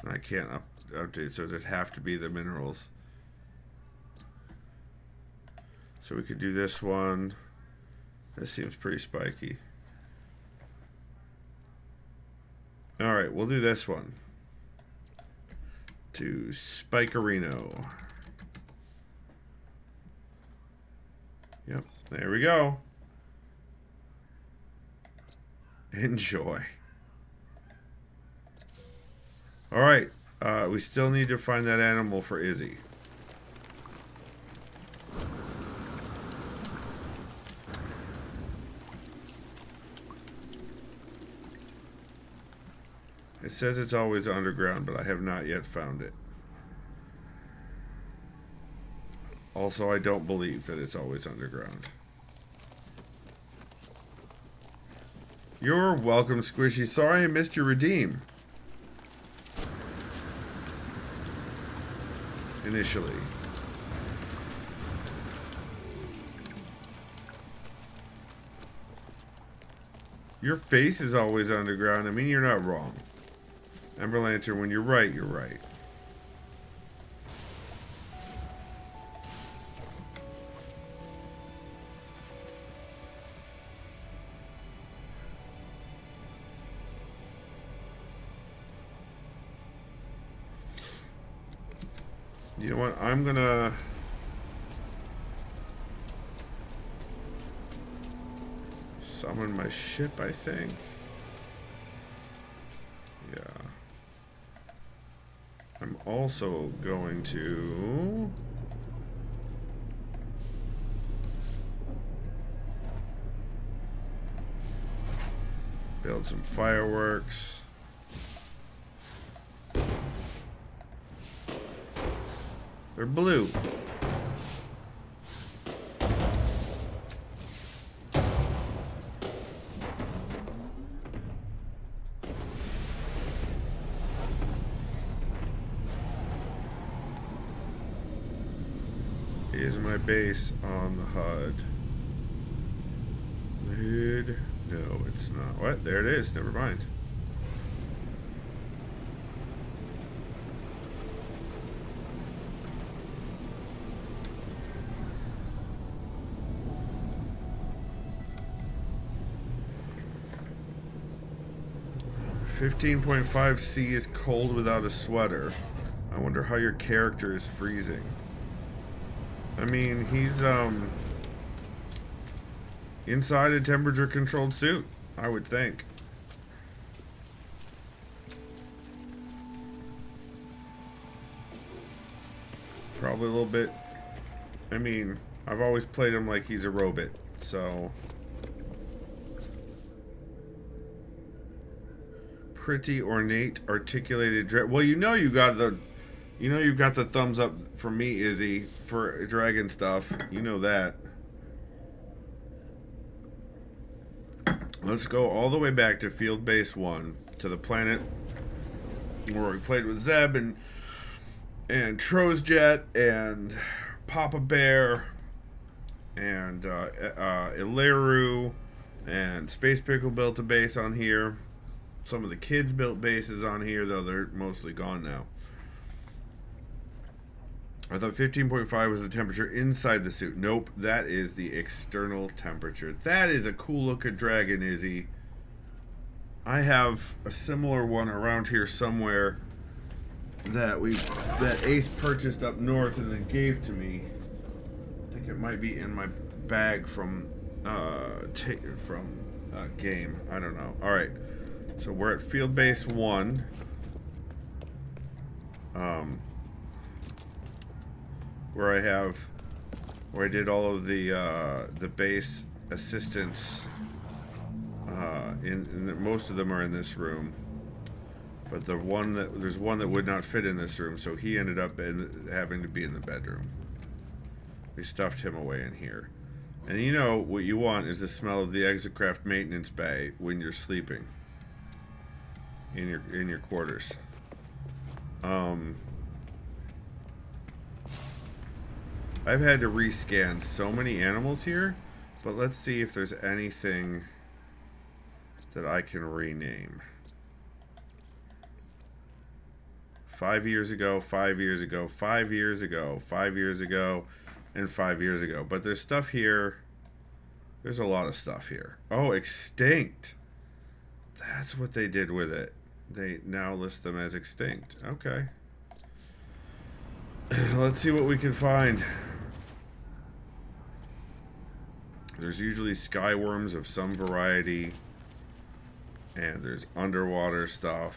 And I can't update, so it'd have to be the minerals. So we could do this one. This seems pretty spiky. Alright, we'll do this one. To Spikerino. Yep, there we go. Enjoy. Alright, We still need to find that animal for Izzy. It says it's always underground, but I have not yet found it. Also, I don't believe that it's always underground. You're welcome, Squishy. Sorry I missed your redeem. Initially. Your face is always underground. I mean, you're not wrong. Ember Lantern, when you're right, you're right. You know what? I'm gonna... summon my ship, I think. Yeah. I'm also going to... build some fireworks. They're blue. Is my base on the HUD? Lid? No, it's not. What? There it is. Never mind. .5C is cold without a sweater. I wonder how your character is freezing. I mean, he's inside a temperature controlled suit, I would think. Probably a little bit. I mean, I've always played him like he's a robot, so pretty ornate articulated well, you know you got the thumbs up from me, Izzy, for dragon stuff. You know that. Let's go all the way back to Field Base 1, to the planet where we played with Zeb and Trozjet and Papa Bear and Ilaru, and Space Pickle built a base on here. Some of the kids built bases on here, though they're mostly gone now. I thought 15.5 was the temperature inside the suit. Nope, that is the external temperature. That is a cool looking dragon, Izzy. I have a similar one around here somewhere that Ace purchased up north and then gave to me. I think it might be in my bag from game. I don't know. All right, so we're at Field Base 1. Where I did all of the base assistants. Most of them are in this room, but there's one that would not fit in this room, so he ended up having to be in the bedroom. We stuffed him away in here, and you know what you want is the smell of the Exocraft maintenance bay when you're sleeping in your quarters. I've had to rescan so many animals here, but let's see if there's anything that I can rename. 5 years ago, 5 years ago, 5 years ago, 5 years ago, and 5 years ago. But there's stuff here. There's a lot of stuff here. Oh, extinct. That's what they did with it. They now list them as extinct. Okay. Let's see what we can find. There's usually skyworms of some variety, and there's underwater stuff.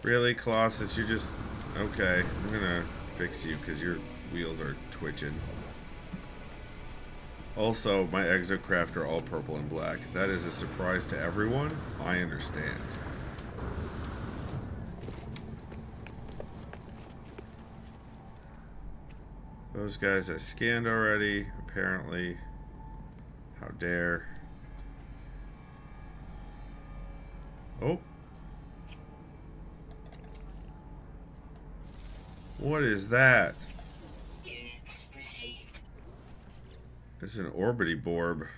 Really, Colossus? You're just... Okay, I'm gonna fix you because your wheels are twitching. Also, my exocraft are all purple and black. That is a surprise to everyone. I understand. Those guys I scanned already, apparently. How dare. Oh. What is that? Units received. It's an orbity borb.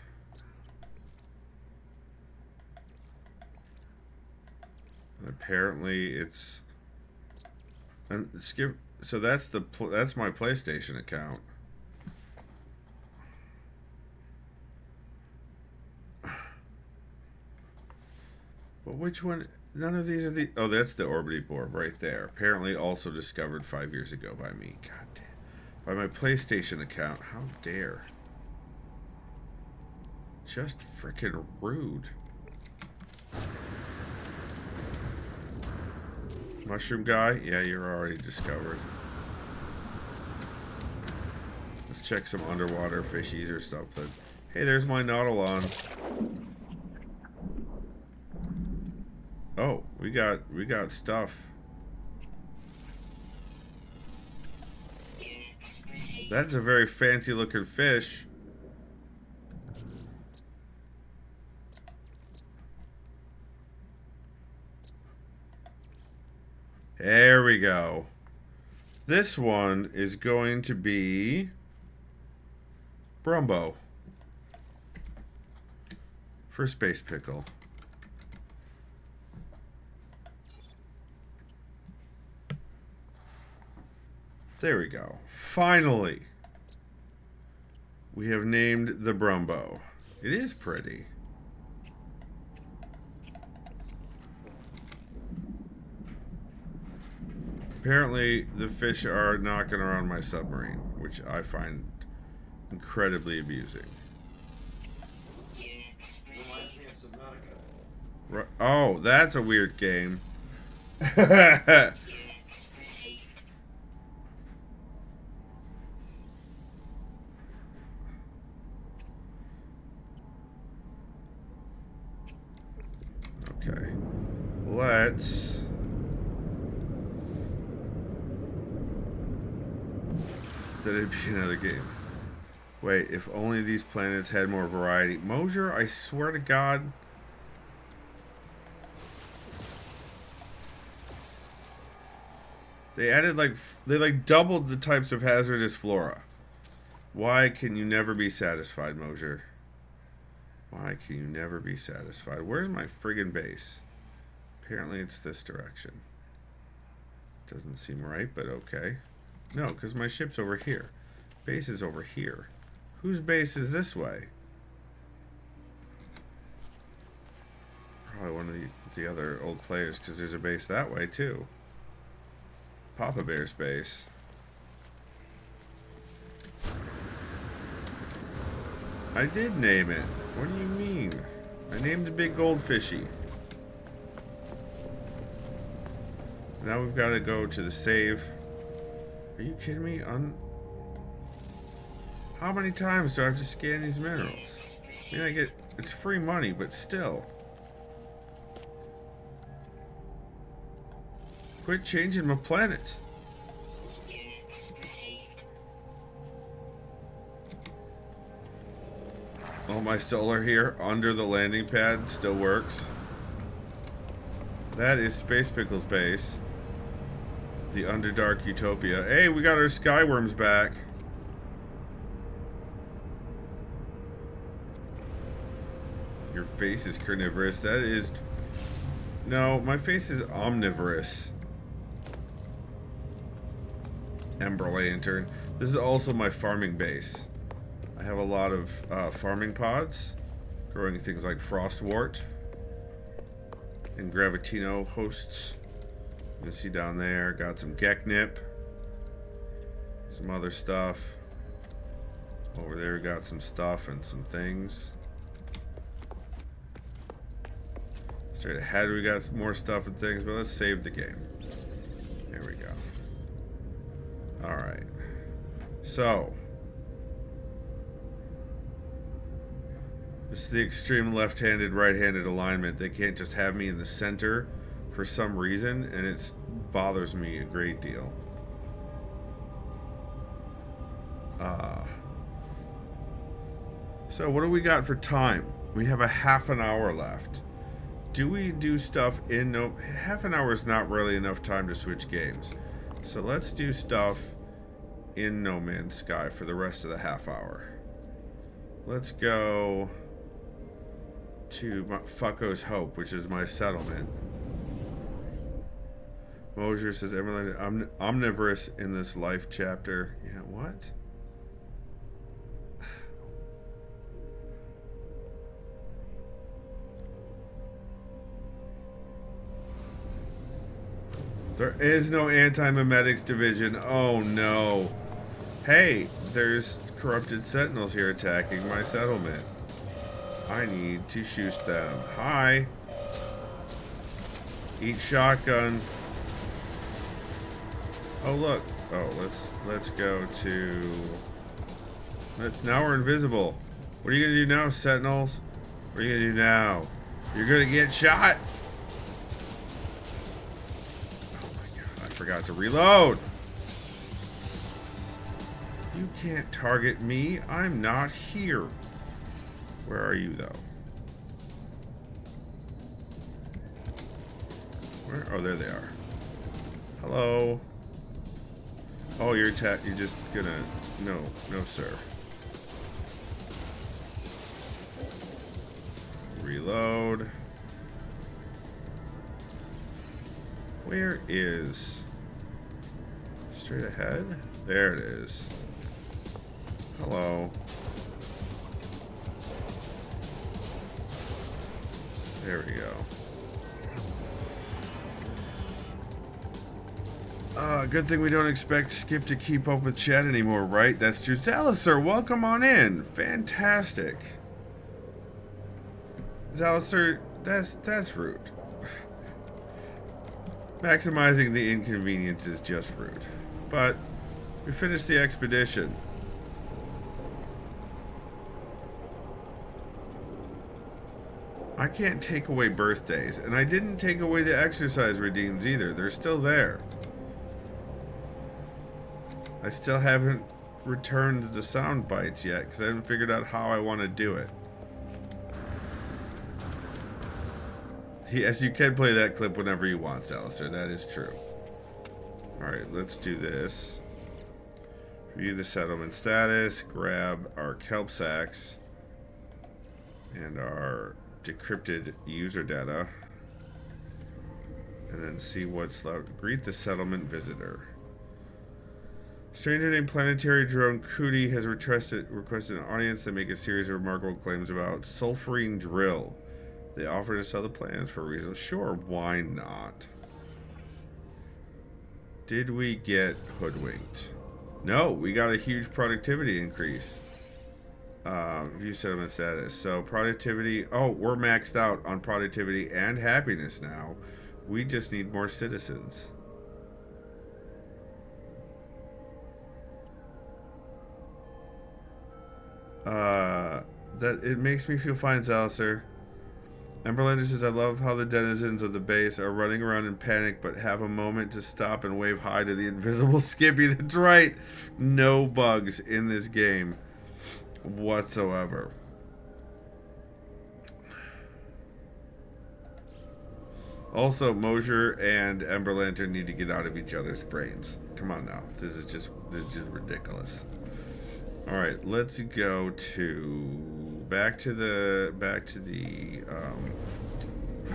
And apparently it's... And skip. So that's that's my PlayStation account. But which one? None of these are the... Oh, that's the orbity borb right there. Apparently also discovered 5 years ago by me. God damn. By my PlayStation account. How dare. Just freaking rude. Mushroom guy? Yeah, you're already discovered. Let's check some underwater fishies or something. Hey, there's my Nautilon. Oh, we got stuff. That's a very fancy looking fish. There we go. This one is going to be Brumbo for Space Pickle. There we go. Finally, we have named the Brumbo. It is pretty. Apparently, the fish are knocking around my submarine, which I find incredibly amusing. Oh, that's a weird game. Okay. Let's... That it'd be another game. Wait, if only these planets had more variety. Mosier, I swear to God. They added they doubled the types of hazardous flora. Why can you never be satisfied, Mosier? Why can you never be satisfied? Where's my friggin' base? Apparently it's this direction. Doesn't seem right, but okay. No, because my ship's over here. Base is over here. Whose base is this way? Probably one of the other old players, because there's a base that way, too. Papa Bear's base. I did name it. What do you mean? I named the big goldfishy. Now we've got to go to the save. Are you kidding me? How many times do I have to scan these minerals? I mean, it's free money, but still. Quit changing my planets. Oh, my solar here under the landing pad still works. That is Space Pickle's base. The Underdark Utopia. Hey, we got our Skyworms back. Your face is carnivorous. That is... No, my face is omnivorous. Ember Lantern. This is also my farming base. I have a lot of farming pods. Growing things like Frostwort. And Gravitino hosts. You can see down there, got some Geknip. Some other stuff. Over there we got some stuff and some things. Straight ahead, we got more stuff and things, but let's save the game. There we go. Alright. So. This is the extreme left-handed, right-handed alignment. They can't just have me in the center for some reason, and it bothers me a great deal. So what do we got for time? We have a half an hour left. Do we do stuff in no... Half an hour is not really enough time to switch games. So let's do stuff in No Man's Sky for the rest of the half hour. Let's go to Fucko's Hope, which is my settlement. Mosier says, I'm omnivorous in this life chapter. Yeah, what? There is no anti-memetics division. Oh no. Hey, there's corrupted sentinels here attacking my settlement. I need to shoot them. Hi. Eat shotgun. Oh look. Oh, let's go to... Now we're invisible. What are you gonna do now, sentinels? What are you gonna do now? You're gonna get shot. Forgot to reload. You can't target me. I'm not here. Where are you, though? Where? Oh, there they are. Hello. Oh, you're just gonna... No, sir. Reload. Where is... Straight ahead? There it is. Hello. There we go. Good thing we don't expect Skip to keep up with chat anymore, right? That's true. Zalister, welcome on in. Fantastic. Zalister, that's rude. Maximizing the inconvenience is just rude. But we finished the expedition. I can't take away birthdays, and I didn't take away the exercise redeems either. They're still there. I still haven't returned the sound bites yet because I haven't figured out how I want to do it. Yes, you can play that clip whenever you want, Alistair. That is true. Alright, let's do this. View the settlement status. Grab our kelp sacks. And our decrypted user data. And then see what's left. Greet the settlement visitor. Stranger named Planetary Drone Cootie has requested an audience to make a series of remarkable claims about sulfurine drill. They offer to sell the plans for a reason. Sure, why not? Did we get hoodwinked? No, we got a huge productivity increase. View settlement status. So productivity. Oh, we're maxed out on productivity and happiness now. We just need more citizens. That it makes me feel fine, Zalister. Emberlander says, I love how the denizens of the base are running around in panic but have a moment to stop and wave hi to the invisible Skippy. That's right. No bugs in this game whatsoever. Also, Mosier and Emberlander need to get out of each other's brains. Come on now. This is just ridiculous. Alright, let's go to back to the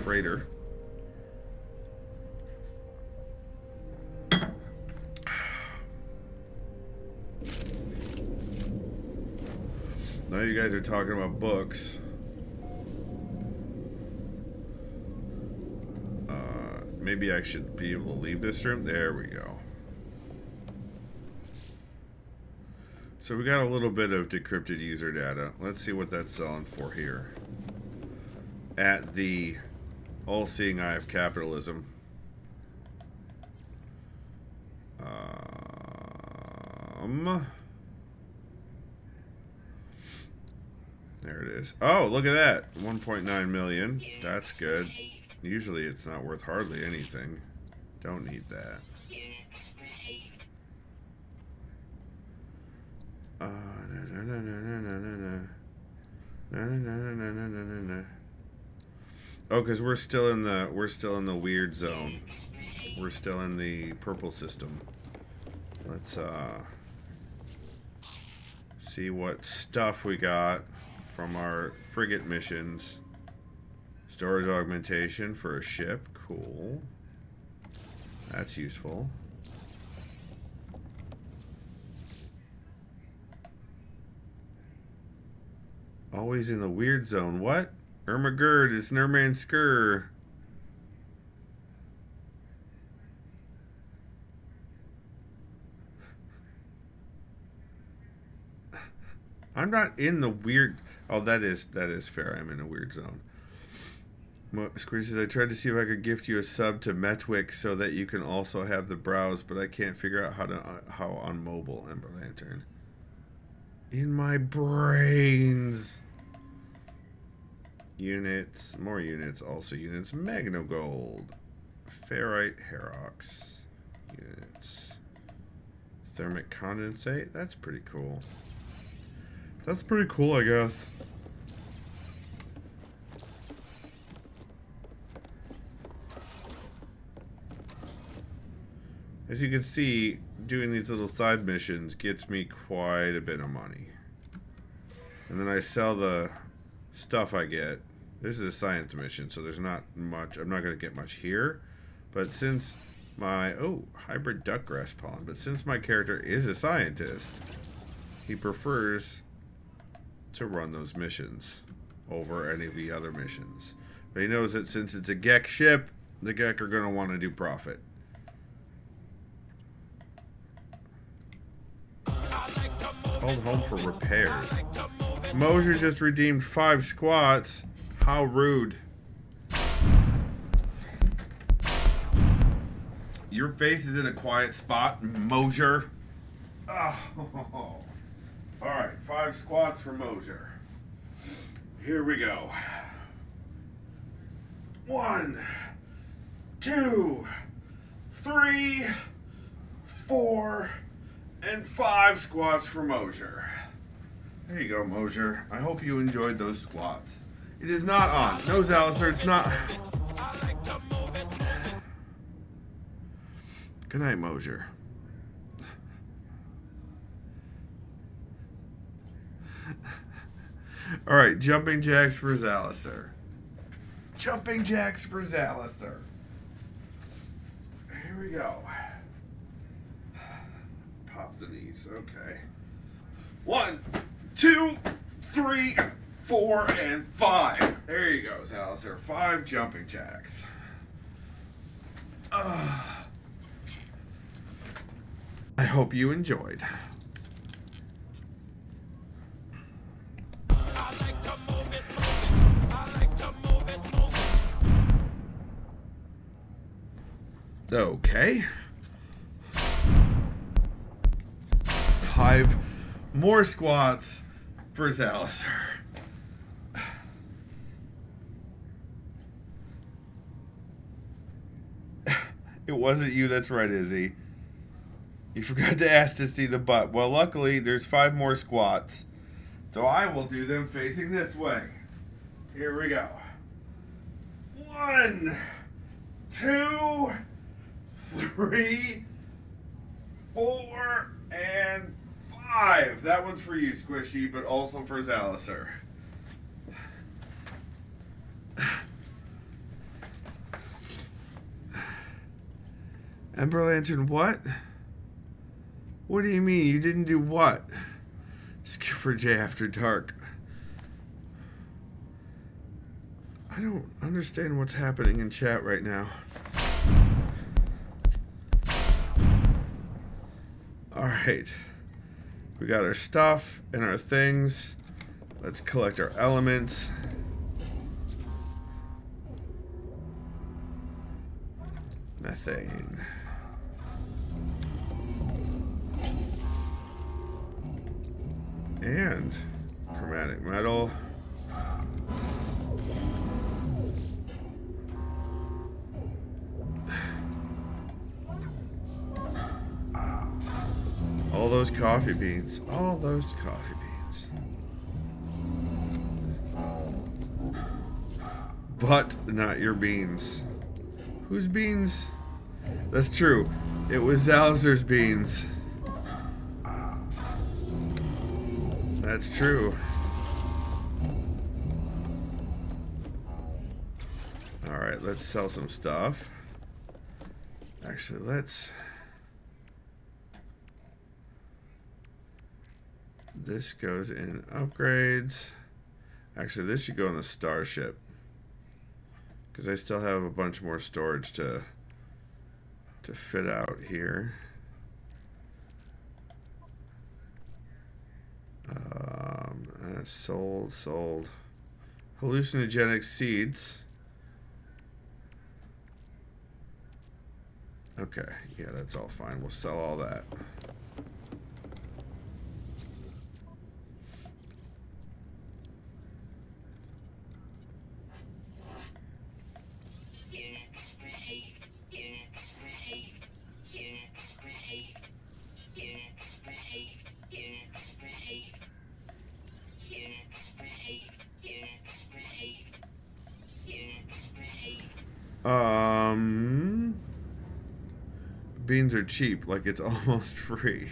freighter. Now you guys are talking about books. Maybe I should be able to leave this room. There we go. So we got a little bit of decrypted user data. Let's see what that's selling for here. At the All-seeing eye of capitalism. There it is. Oh, look at that. 1.9 million. That's good. Usually it's not worth hardly anything. Don't need that. Units received. Oh, because we're still in the weird zone. We're still in the purple system. Let's see what stuff we got from our frigate missions. Storage augmentation for a ship. Cool. That's useful. Always in the weird zone. What? Ermagerd, it's Nerman Skur. I'm not in the weird... Oh, that is fair. I'm in a weird zone. Squeeze says, I tried to see if I could gift you a sub to Metwick so that you can also have the browse, but I can't figure out how on mobile. Ember Lantern. In my brains. Units. More units. Also units. Magno Gold. Ferrite Herox. Units. Thermic Condensate. That's pretty cool. That's pretty cool, I guess. As you can see, doing these little side missions gets me quite a bit of money. And then I sell the stuff I get. This is a science mission, so there's not much. I'm not going to get much here. But since my... Oh, hybrid duckgrass pollen. But since my character is a scientist, he prefers to run those missions over any of the other missions. But he knows that since it's a Gek ship, the Gek are going to want to do profit. Called home for repairs. Mosier just redeemed 5 squats. How rude. Your face is in a quiet spot, Mosier. Oh. Alright, 5 squats for Mosier. Here we go. 1, 2, 3, 4, and 5 squats for Mosier. There you go, Mosier. I hope you enjoyed those squats. It is not on. No, Zalister, it's not. Good night, Mosier. Alright, jumping jacks for Zalister. Jumping jacks for Zalister. Here we go. Pop the knees. Okay. 1, 2, 3, 4, and 5. There you go, Zalister. 5 jumping jacks. I hope you enjoyed. Okay. 5 more squats for Zalister. It wasn't you, that's right, Izzy. You forgot to ask to see the butt. Well, luckily, there's 5 more squats. So I will do them facing this way. Here we go. 1, 2, 3, 4, and 5. That one's for you, Squishy, but also for Zalister. Ember Lantern, what? What do you mean? You didn't do what? Skipper J After Dark. I don't understand what's happening in chat right now. Alright. We got our stuff and our things. Let's collect our elements. Methane. And chromatic metal. All those coffee beans. All those coffee beans. But not your beans. Whose beans? That's true. It was Zalazar's beans. That's true. Alright, let's sell some stuff. Actually, let's... This goes in upgrades. Actually, this should go in the starship. Because I still have a bunch more storage to fit out here. Sold. Hallucinogenic seeds. Okay, yeah, that's all fine. We'll sell all that. Units received. Units received. Units received. Units received. Units received. Units received. Units received. Units received. Beans are cheap, like it's almost free.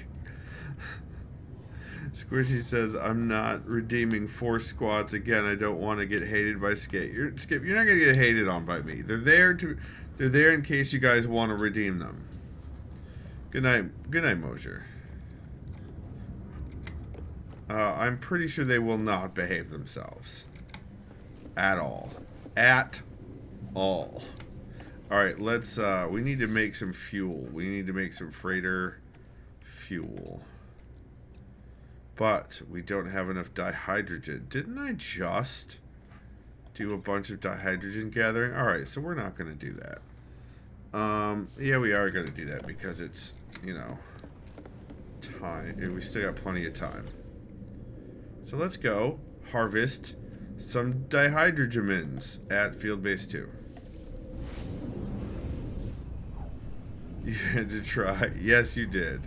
Squishy says, I'm not redeeming 4 squats again. I don't want to get hated by Skip. You're not gonna get hated on by me. They're there in case you guys want to redeem them. Good night, Mosier. I'm pretty sure they will not behave themselves. At all. At all. Alright, let's, we need to make some fuel. We need to make some freighter fuel. But we don't have enough dihydrogen. Didn't I just do a bunch of dihydrogen gathering? Alright, so we're not going to do that. Yeah, we are going to do that because it's, you know, time. We still got plenty of time. So let's go harvest some dihydrogens at Field Base 2. You had to try. Yes, you did.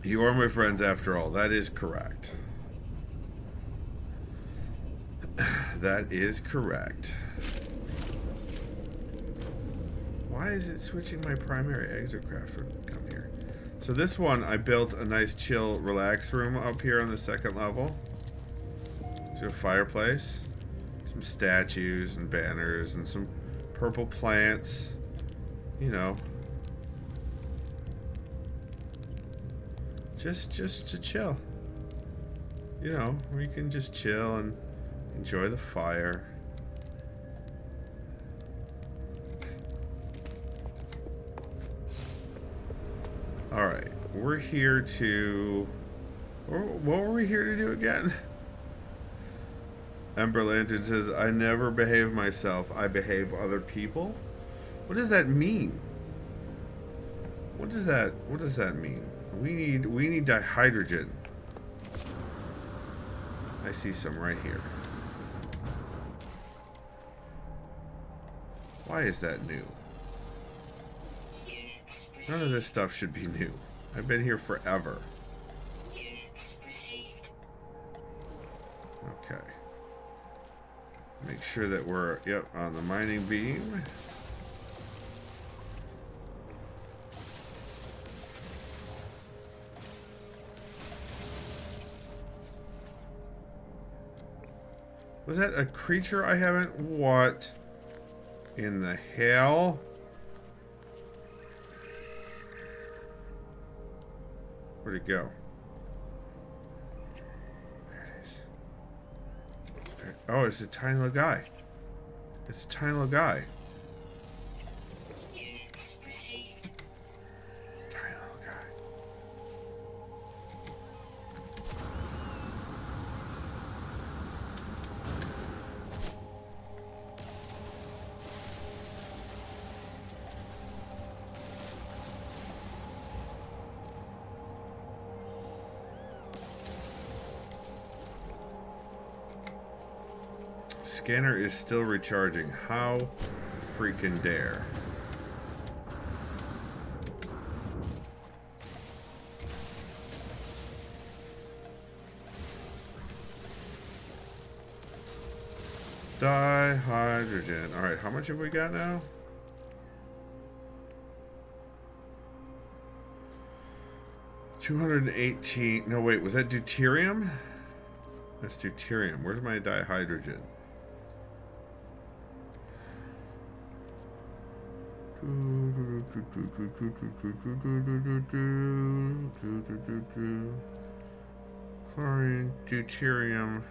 You are my friends after all. That is correct. That is correct. Why is it switching my primary exocraft from come here? So this one, I built a nice chill relax room up here on the 2nd level. It's a fireplace. Some statues and banners and some purple plants. You know. Just to chill. You know, where you can just chill and enjoy the fire. Alright, we're here to... What were we here to do again? Ember Lantern says, I never behave myself, I behave other people. What does that mean? What does that mean? We need dihydrogen. I see some right here. Why is that new? None of this stuff should be new. I've been here forever. Okay. Make sure that we're, yep, on the mining beam. Was that a creature I haven't? What in the hell? Where'd it go? There it is. Oh, it's a tiny little guy. It's a tiny little guy. Tiny little guy. scanner is still recharging. How freaking dare. Dihydrogen. Alright, how much have we got now? $218. No, wait, was that deuterium? That's deuterium. Where's my dihydrogen? Chlorine, deuterium.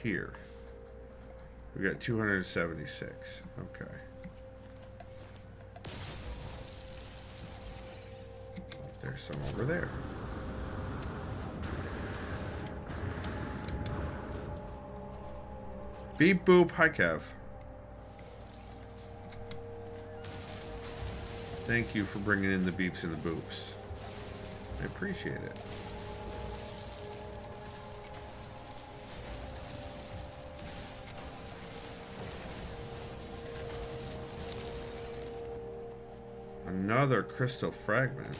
Here. We got 276. Okay. There's some over there. Beep boop. Hi, Kev. Thank you for bringing in the beeps and the boops. I appreciate it. Another crystal fragment.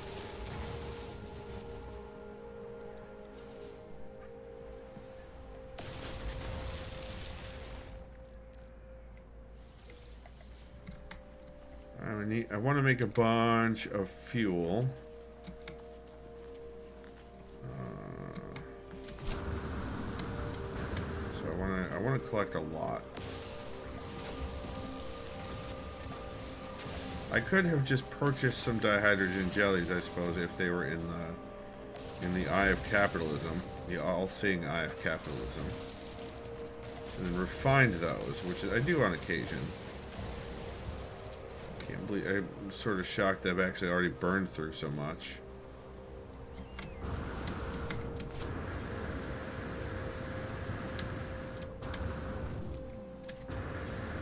I want to make a bunch of fuel. So I want to collect a lot. I could have just purchased some dihydrogen jellies, I suppose, if they were in the eye of capitalism, the all-seeing eye of capitalism, and then refined those, which I do on occasion. Can't believe I'm sort of shocked that I've actually already burned through so much.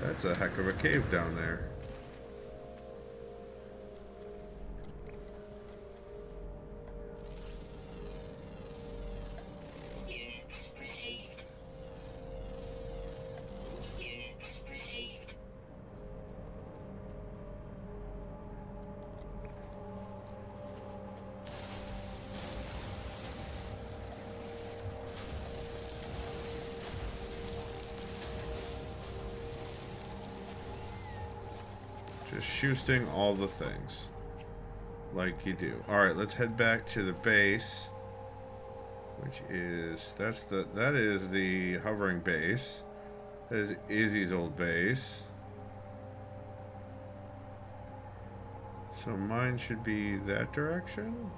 That's a heck of a cave down there. Just shoosting all the things. Like you do. Alright, let's head back to the base. Which is... that is the hovering base. That is Izzy's old base. So mine should be that direction?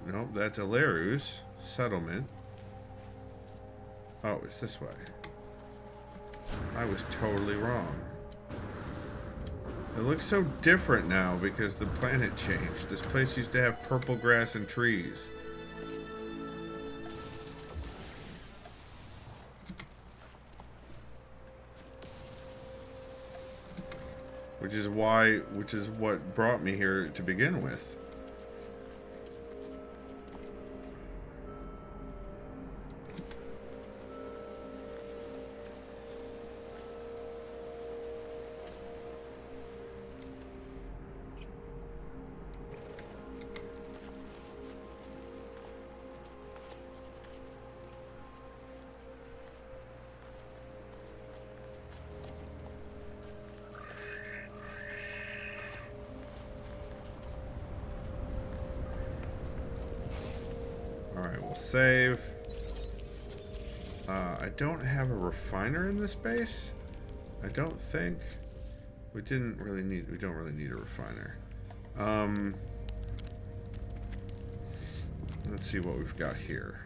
Nope, that's Alaru's settlement. Oh, it's this way. I was totally wrong. It looks so different now because the planet changed. This place used to have purple grass and trees. Which is what brought me here to begin with. Alright, we'll save. I don't have a refiner in this base. I don't think. We don't really need a refiner. Let's see what we've got here.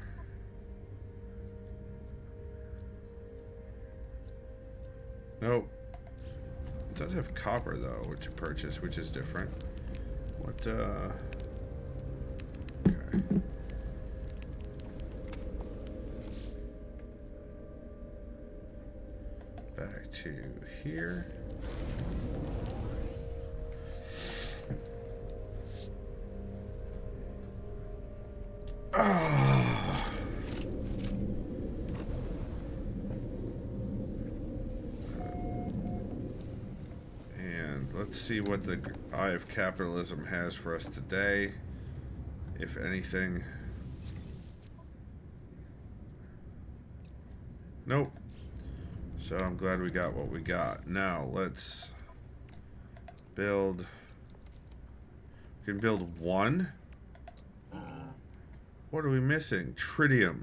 Nope. It does have copper though, which to purchase, which is different. What okay. Back to here. Let's see what the Eye of Capitalism has for us today, if anything. Nope. So I'm glad we got what we got. Now let's build. We can build one. What are we missing? Tritium.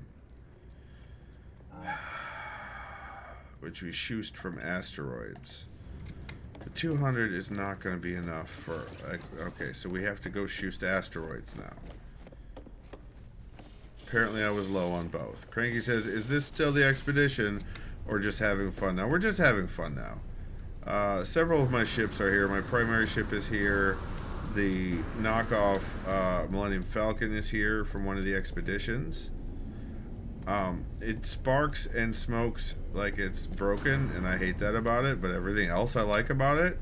Which we shoosed from asteroids. The 200 is not going to be enough for... Okay, so we have to go shoot asteroids now. Apparently I was low on both. Cranky says, is this still the expedition or just having fun now? We're just having fun now. Several of my ships are here. My primary ship is here. The knockoff Millennium Falcon is here from one of the expeditions. It sparks and smokes like it's broken, and I hate that about it, but everything else I like about it.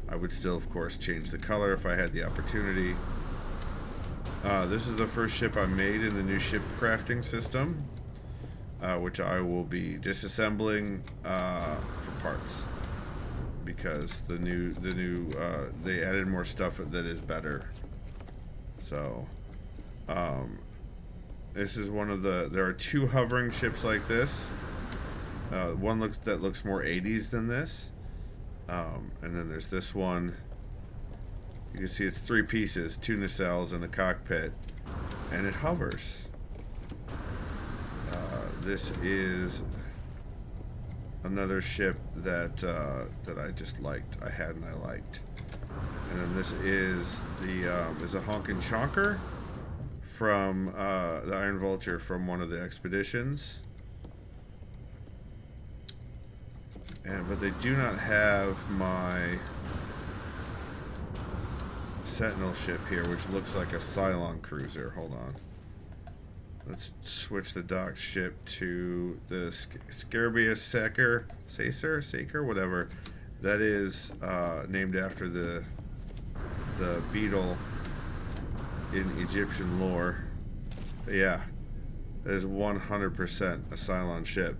I would still, of course, change the color if I had the opportunity. This is the first ship I made in the new ship crafting system, which I will be disassembling for parts, because they added more stuff that is better. So, this is one of the. There are two hovering ships like this. One that looks more 80s than this, and then there's this one. You can see it's 3 pieces, 2 nacelles and a cockpit, and it hovers. This is another ship that I just liked. I had and I liked. And then this is a honkin' chonker from the Iron Vulture from one of the expeditions. But they do not have my Sentinel ship here, which looks like a Cylon cruiser. Hold on. Let's switch the docked ship to the Scarabia Saker, whatever. That is named after the beetle in Egyptian lore. But yeah, that is 100% a Cylon ship.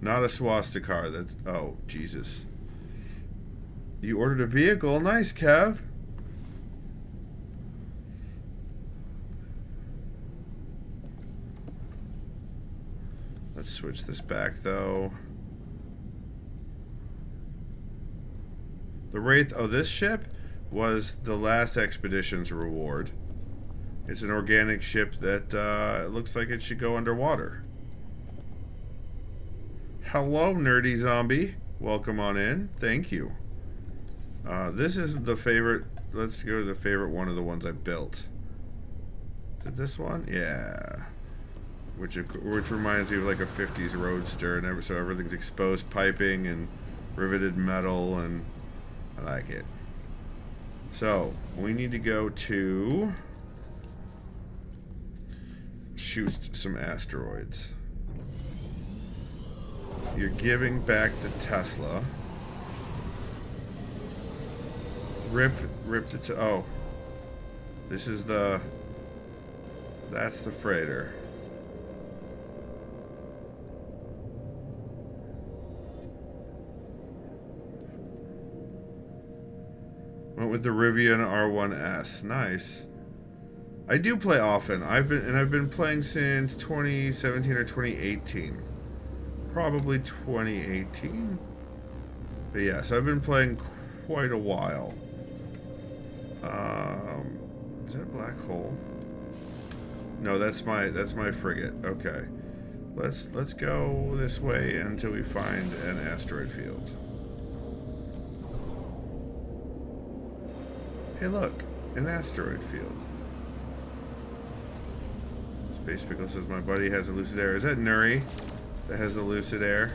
Not a swastikar. That's... Oh, Jesus. You ordered a vehicle? Nice, Kev. Let's switch this back, though. The Wraith... Oh, this ship was the last expedition's reward. It's an organic ship that looks like it should go underwater. Hello, nerdy zombie. Welcome on in. Thank you. This is the favorite. Let's go to the favorite one of the ones I built. Is it this one? Yeah. Which reminds me of like a 50s roadster, and so everything's exposed piping and riveted metal, and I like it. So we need to go to shoot some asteroids. You're giving back the Tesla. Rip the oh. This is the... That's the freighter. Went with the Rivian R1S. Nice. I do play often. I've been playing since 2017 or 2018. Probably 2018. But yeah, so I've been playing quite a while. Is that a black hole? No, that's my frigate. Okay. Let's go this way until we find an asteroid field. Hey, look, an asteroid field. Space Pickle says my buddy has a lucid air. Is that Nuri that has the lucid air?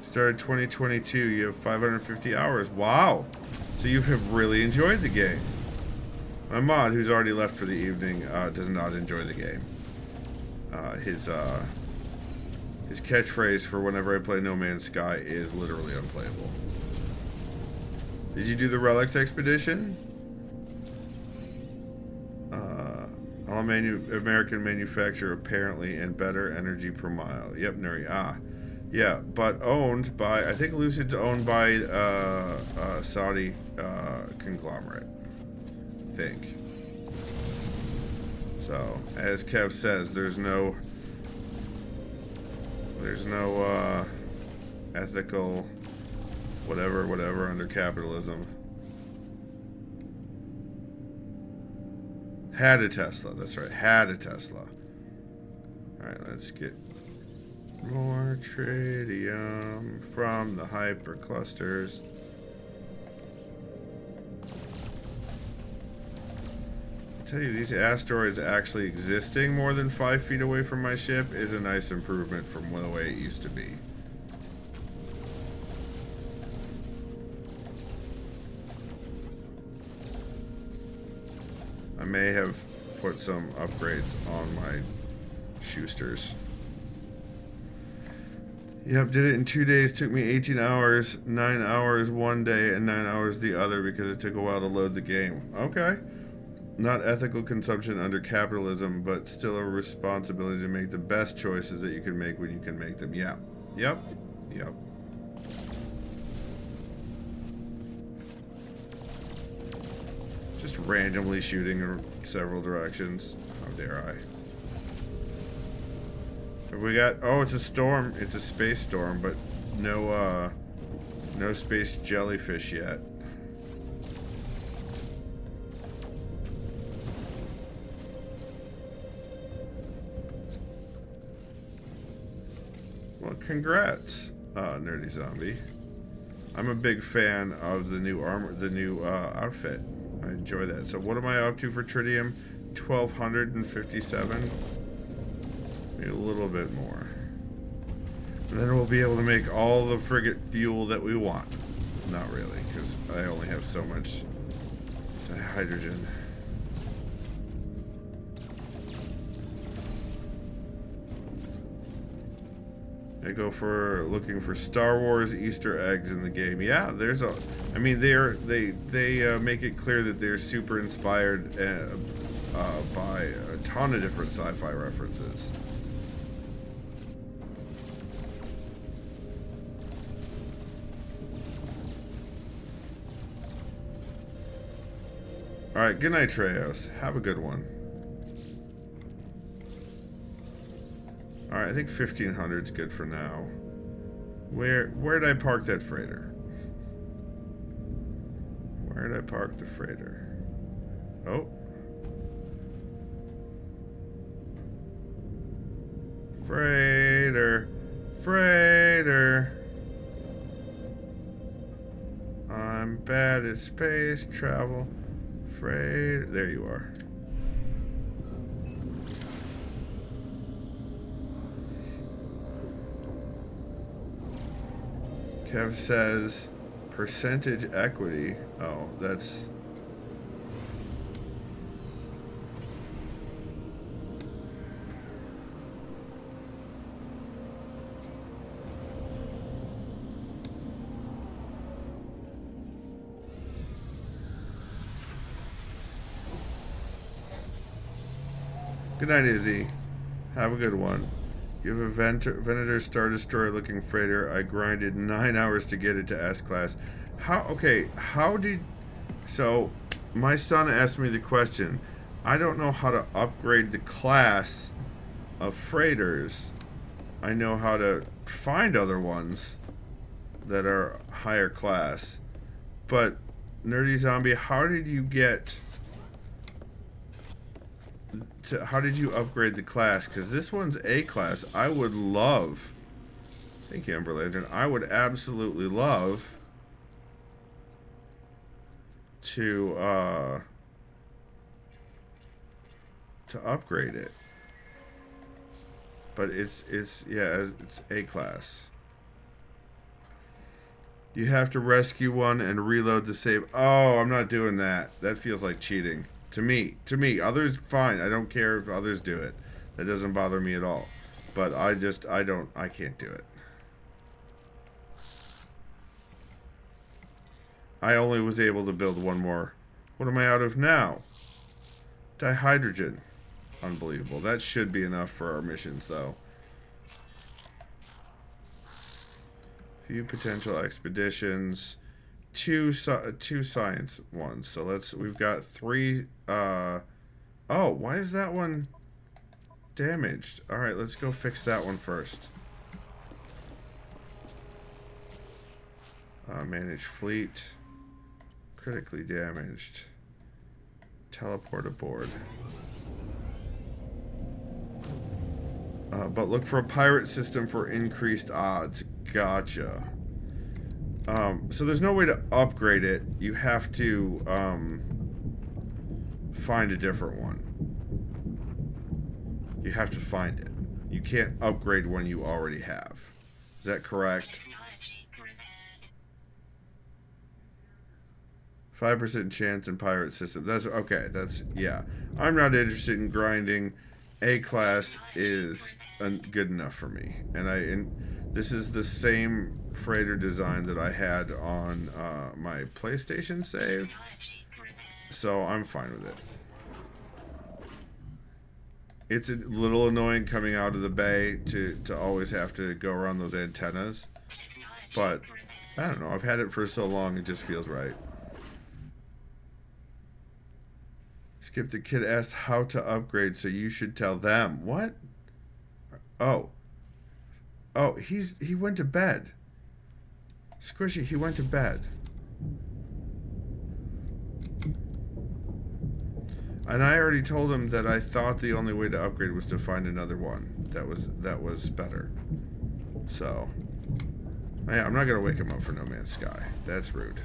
Started 2022. You have 550 hours. Wow. So you have really enjoyed the game. My mod, who's already left for the evening, does not enjoy the game. His catchphrase for whenever I play No Man's Sky is literally unplayable. Did you do the Relics Expedition? American manufacturer apparently, and better energy per mile. Yep, Nuri. Yeah, but owned by, I think Lucid's owned by Saudi conglomerate. I think. So, as Kev says, there's no ethical whatever under capitalism. Had a Tesla, that's right, had a Tesla. Alright, let's get more tritium from the hyperclusters. I tell you, these asteroids actually existing more than 5 feet away from my ship is a nice improvement from the way it used to be. I may have put some upgrades on my Schusters. Yep, did it in 2 days. Took me 18 hours, 9 hours one day and 9 hours the other because it took a while to load the game. Okay. Not ethical consumption under capitalism, but still a responsibility to make the best choices that you can make when you can make them. Yeah. Yep. Yep. Just randomly shooting in several directions. How dare I? Have we got... Oh, it's a storm. It's a space storm, but no space jellyfish yet. Well, congrats, Nerdy Zombie. I'm a big fan of the new armor, the new outfit. I enjoy that. So what am I up to for tritium? 1,257. Maybe a little bit more. And then we'll be able to make all the frigate fuel that we want. Not really, because I only have so much hydrogen. I go for looking for Star Wars Easter eggs in the game. Yeah, there's a. I mean, they make it clear that they're super inspired by a ton of different sci-fi references. All right, good night, Treos. Have a good one. Alright, I think 1,500 is good for now. Where did I park that freighter? Where did I park the freighter? Oh. Freighter. Freighter. I'm bad at space travel. Freighter. There you are. Kev says percentage equity. Oh, that's... Good night, Izzy. Have a good one. You have a Venator Star Destroyer looking freighter. I grinded 9 hours to get it to S class. How did... So, my son asked me the question. I don't know how to upgrade the class of freighters. I know how to find other ones that are higher class. But, Nerdy Zombie, how did you get... how did you upgrade the class? Because this one's A class. I would love... Thank you, Ember Lantern. I would absolutely love to upgrade it. But it's A class. You have to rescue one and reload the save. Oh, I'm not doing that. That feels like cheating. To me. Others, fine. I don't care if others do it. That doesn't bother me at all. But I can't do it. I only was able to build one more. What am I out of now? Dihydrogen. unbelievable. That should be enough for our missions, though. Few potential expeditions. Two science ones. So we've got 3, oh, why is that one damaged? Alright, let's go fix that one first. Manage fleet. Critically damaged. Teleport aboard. But look for a pirate system for increased odds. Gotcha. So there's no way to upgrade it. You have to find a different one. You have to find it. You can't upgrade one you already have. Is that correct? 5% chance in pirate system. That's okay. That's, yeah. I'm not interested in grinding. A class is good enough for me. And this is the same freighter design that I had on my PlayStation save. So I'm fine with it. It's a little annoying coming out of the bay to always have to go around those antennas. But, I don't know. I've had it for so long, it just feels right. Skip, the kid asked how to upgrade, so you should tell them. What? Oh. Oh, he went to bed. Squishy, he went to bed. And I already told him that I thought the only way to upgrade was to find another one that was better. So, yeah, I'm not gonna wake him up for No Man's Sky. That's rude.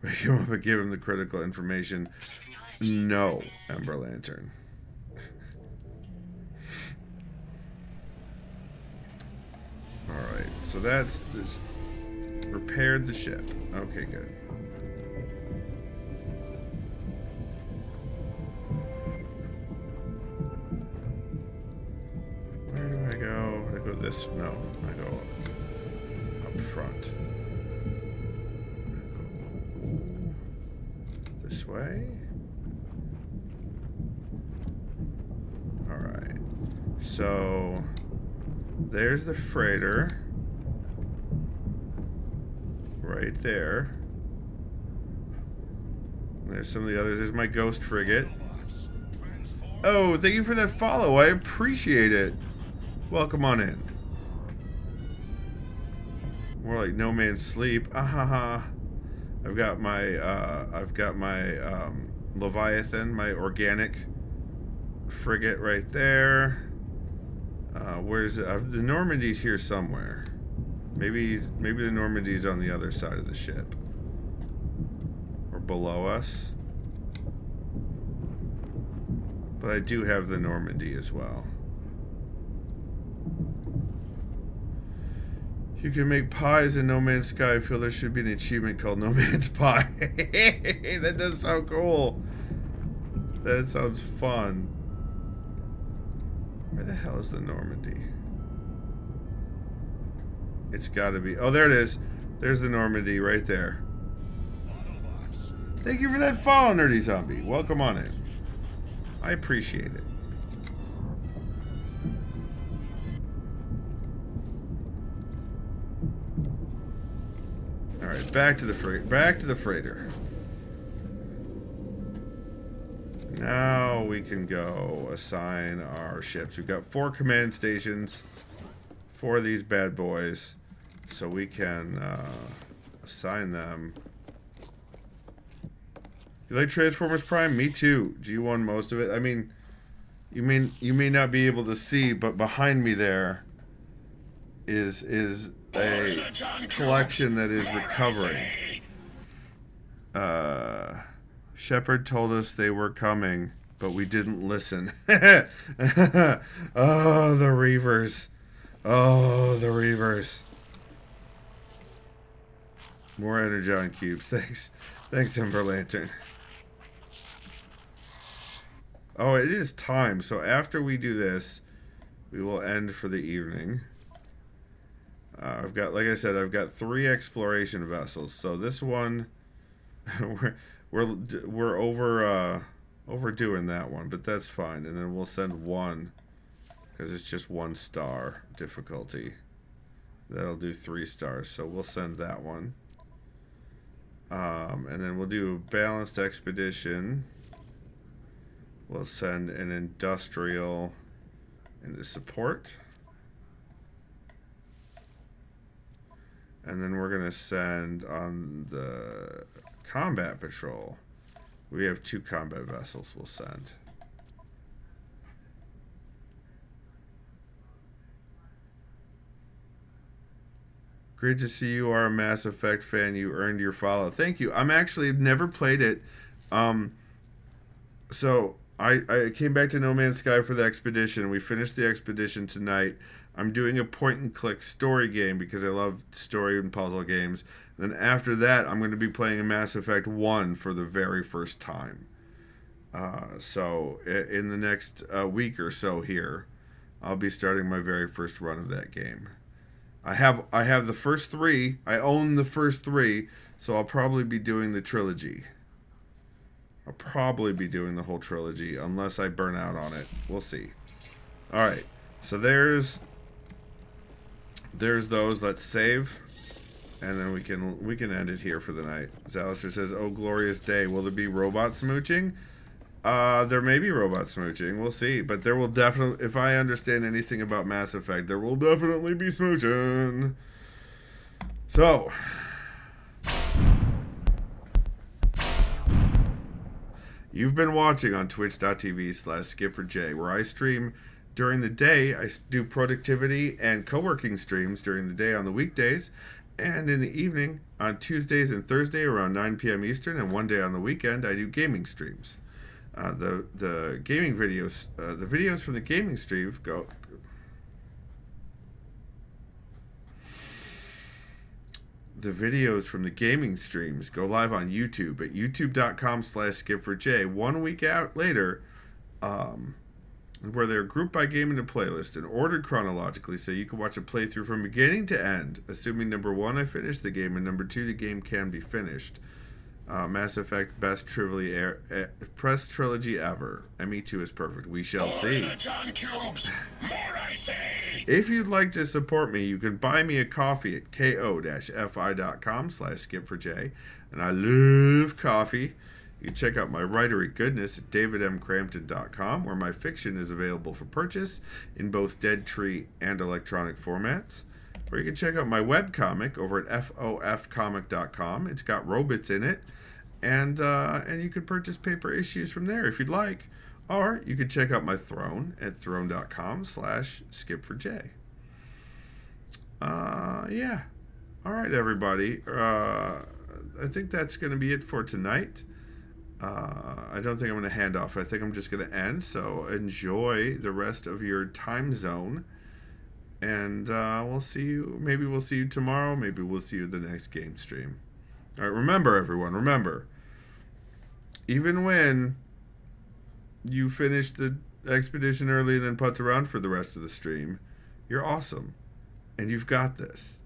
Wake him up and give him the critical information. No, Ember Lantern. Alright, so that's this. Repaired the ship. Okay, good. Where do I go? I go this. No, I go up front. I go this way. Alright. So, there's the freighter. Right there. There's some of the others. There's my ghost frigate. Oh, thank you for that follow. I appreciate it. Welcome on in. More like No Man's Sleep. Ahaha. I've got my Leviathan, my organic frigate right there. Where's the Normandy's here somewhere. Maybe the Normandy's on the other side of the ship. Or below us. But I do have the Normandy as well. You can make pies in No Man's Sky. I feel there should be an achievement called No Man's Pie. That does sound cool. That sounds fun. Where the hell is the Normandy? It's gotta be. Oh, there it is. There's the Normandy right there. Thank you for that follow, Nerdy Zombie. Welcome on in. I appreciate it. Alright, back to the freighter. Now we can go assign our ships. We've got 4 command stations for these bad boys. So we can assign them. You like Transformers Prime? Me too. G1 most of it. I mean, you may not be able to see, but behind me there is a collection that is recovering. Shepard told us they were coming, but we didn't listen. Oh, the Reavers. Oh, the Reavers. More Energon cubes. Thanks, Ember Lantern. Oh, it is time. So after we do this, we will end for the evening. I've got, like I said, I've got 3 exploration vessels. So this one we're overdoing that one, but that's fine. And then we'll send one because it's just 1 star difficulty. That'll do 3 stars, so we'll send that one. And then we'll do a balanced expedition. We'll send an industrial into support. And then we're going to send on the combat patrol. We have 2 combat vessels we'll send. Great to see you are a Mass Effect fan. You earned your follow. Thank you. I'm actually never played it. So I came back to No Man's Sky for the expedition. We finished the expedition tonight. I'm doing a point and click story game because I love story and puzzle games. Then after that, I'm going to be playing a Mass Effect 1 for the very first time. So in the next week or so here, I'll be starting my very first run of that game. I have the first 3. I own the first 3, so I'll probably be doing the trilogy. I'll probably be doing the whole trilogy unless I burn out on it. We'll see. All right. So there's those. Let's save, and then we can end it here for the night. Zalister says, "Oh, glorious day. Will there be robot smooching?" There may be robot smooching. We'll see. But there will definitely, if I understand anything about Mass Effect, there will definitely be smooching. So, you've been watching on twitch.tv/SkipForJ, where I stream during the day. I do productivity and co-working streams during the day on the weekdays, and in the evening on Tuesdays and Thursday around 9 p.m. Eastern, and one day on the weekend I do gaming streams. The gaming videos, the videos from the gaming stream go. The videos from the gaming streams go live on YouTube at youtube.com/skip4j. 1 week out later, where they're grouped by game into playlist and ordered chronologically, so you can watch a playthrough from beginning to end, assuming number 1 I finished the game and number 2 the game can be finished. Mass Effect best trilogy ever. ME2 is perfect. We shall see. If you'd like to support me, you can buy me a coffee at ko-fi.com/skip4j. And I love coffee. You can check out my writery goodness at davidmcrampton.com, where my fiction is available for purchase in both Dead Tree and electronic formats. Or you can check out my webcomic over at fofcomic.com. It's got robots in it. And you could purchase paper issues from there if you'd like. Or you could check out my throne at throne.com/skip4j. Yeah. All right, everybody. I think that's going to be it for tonight. I don't think I'm going to hand off. I think I'm just going to end. So enjoy the rest of your time zone. And we'll see you. Maybe we'll see you tomorrow. Maybe we'll see you the next game stream. All right, remember, everyone. Remember, even when you finish the expedition early and then putz around for the rest of the stream, you're awesome. And you've got this.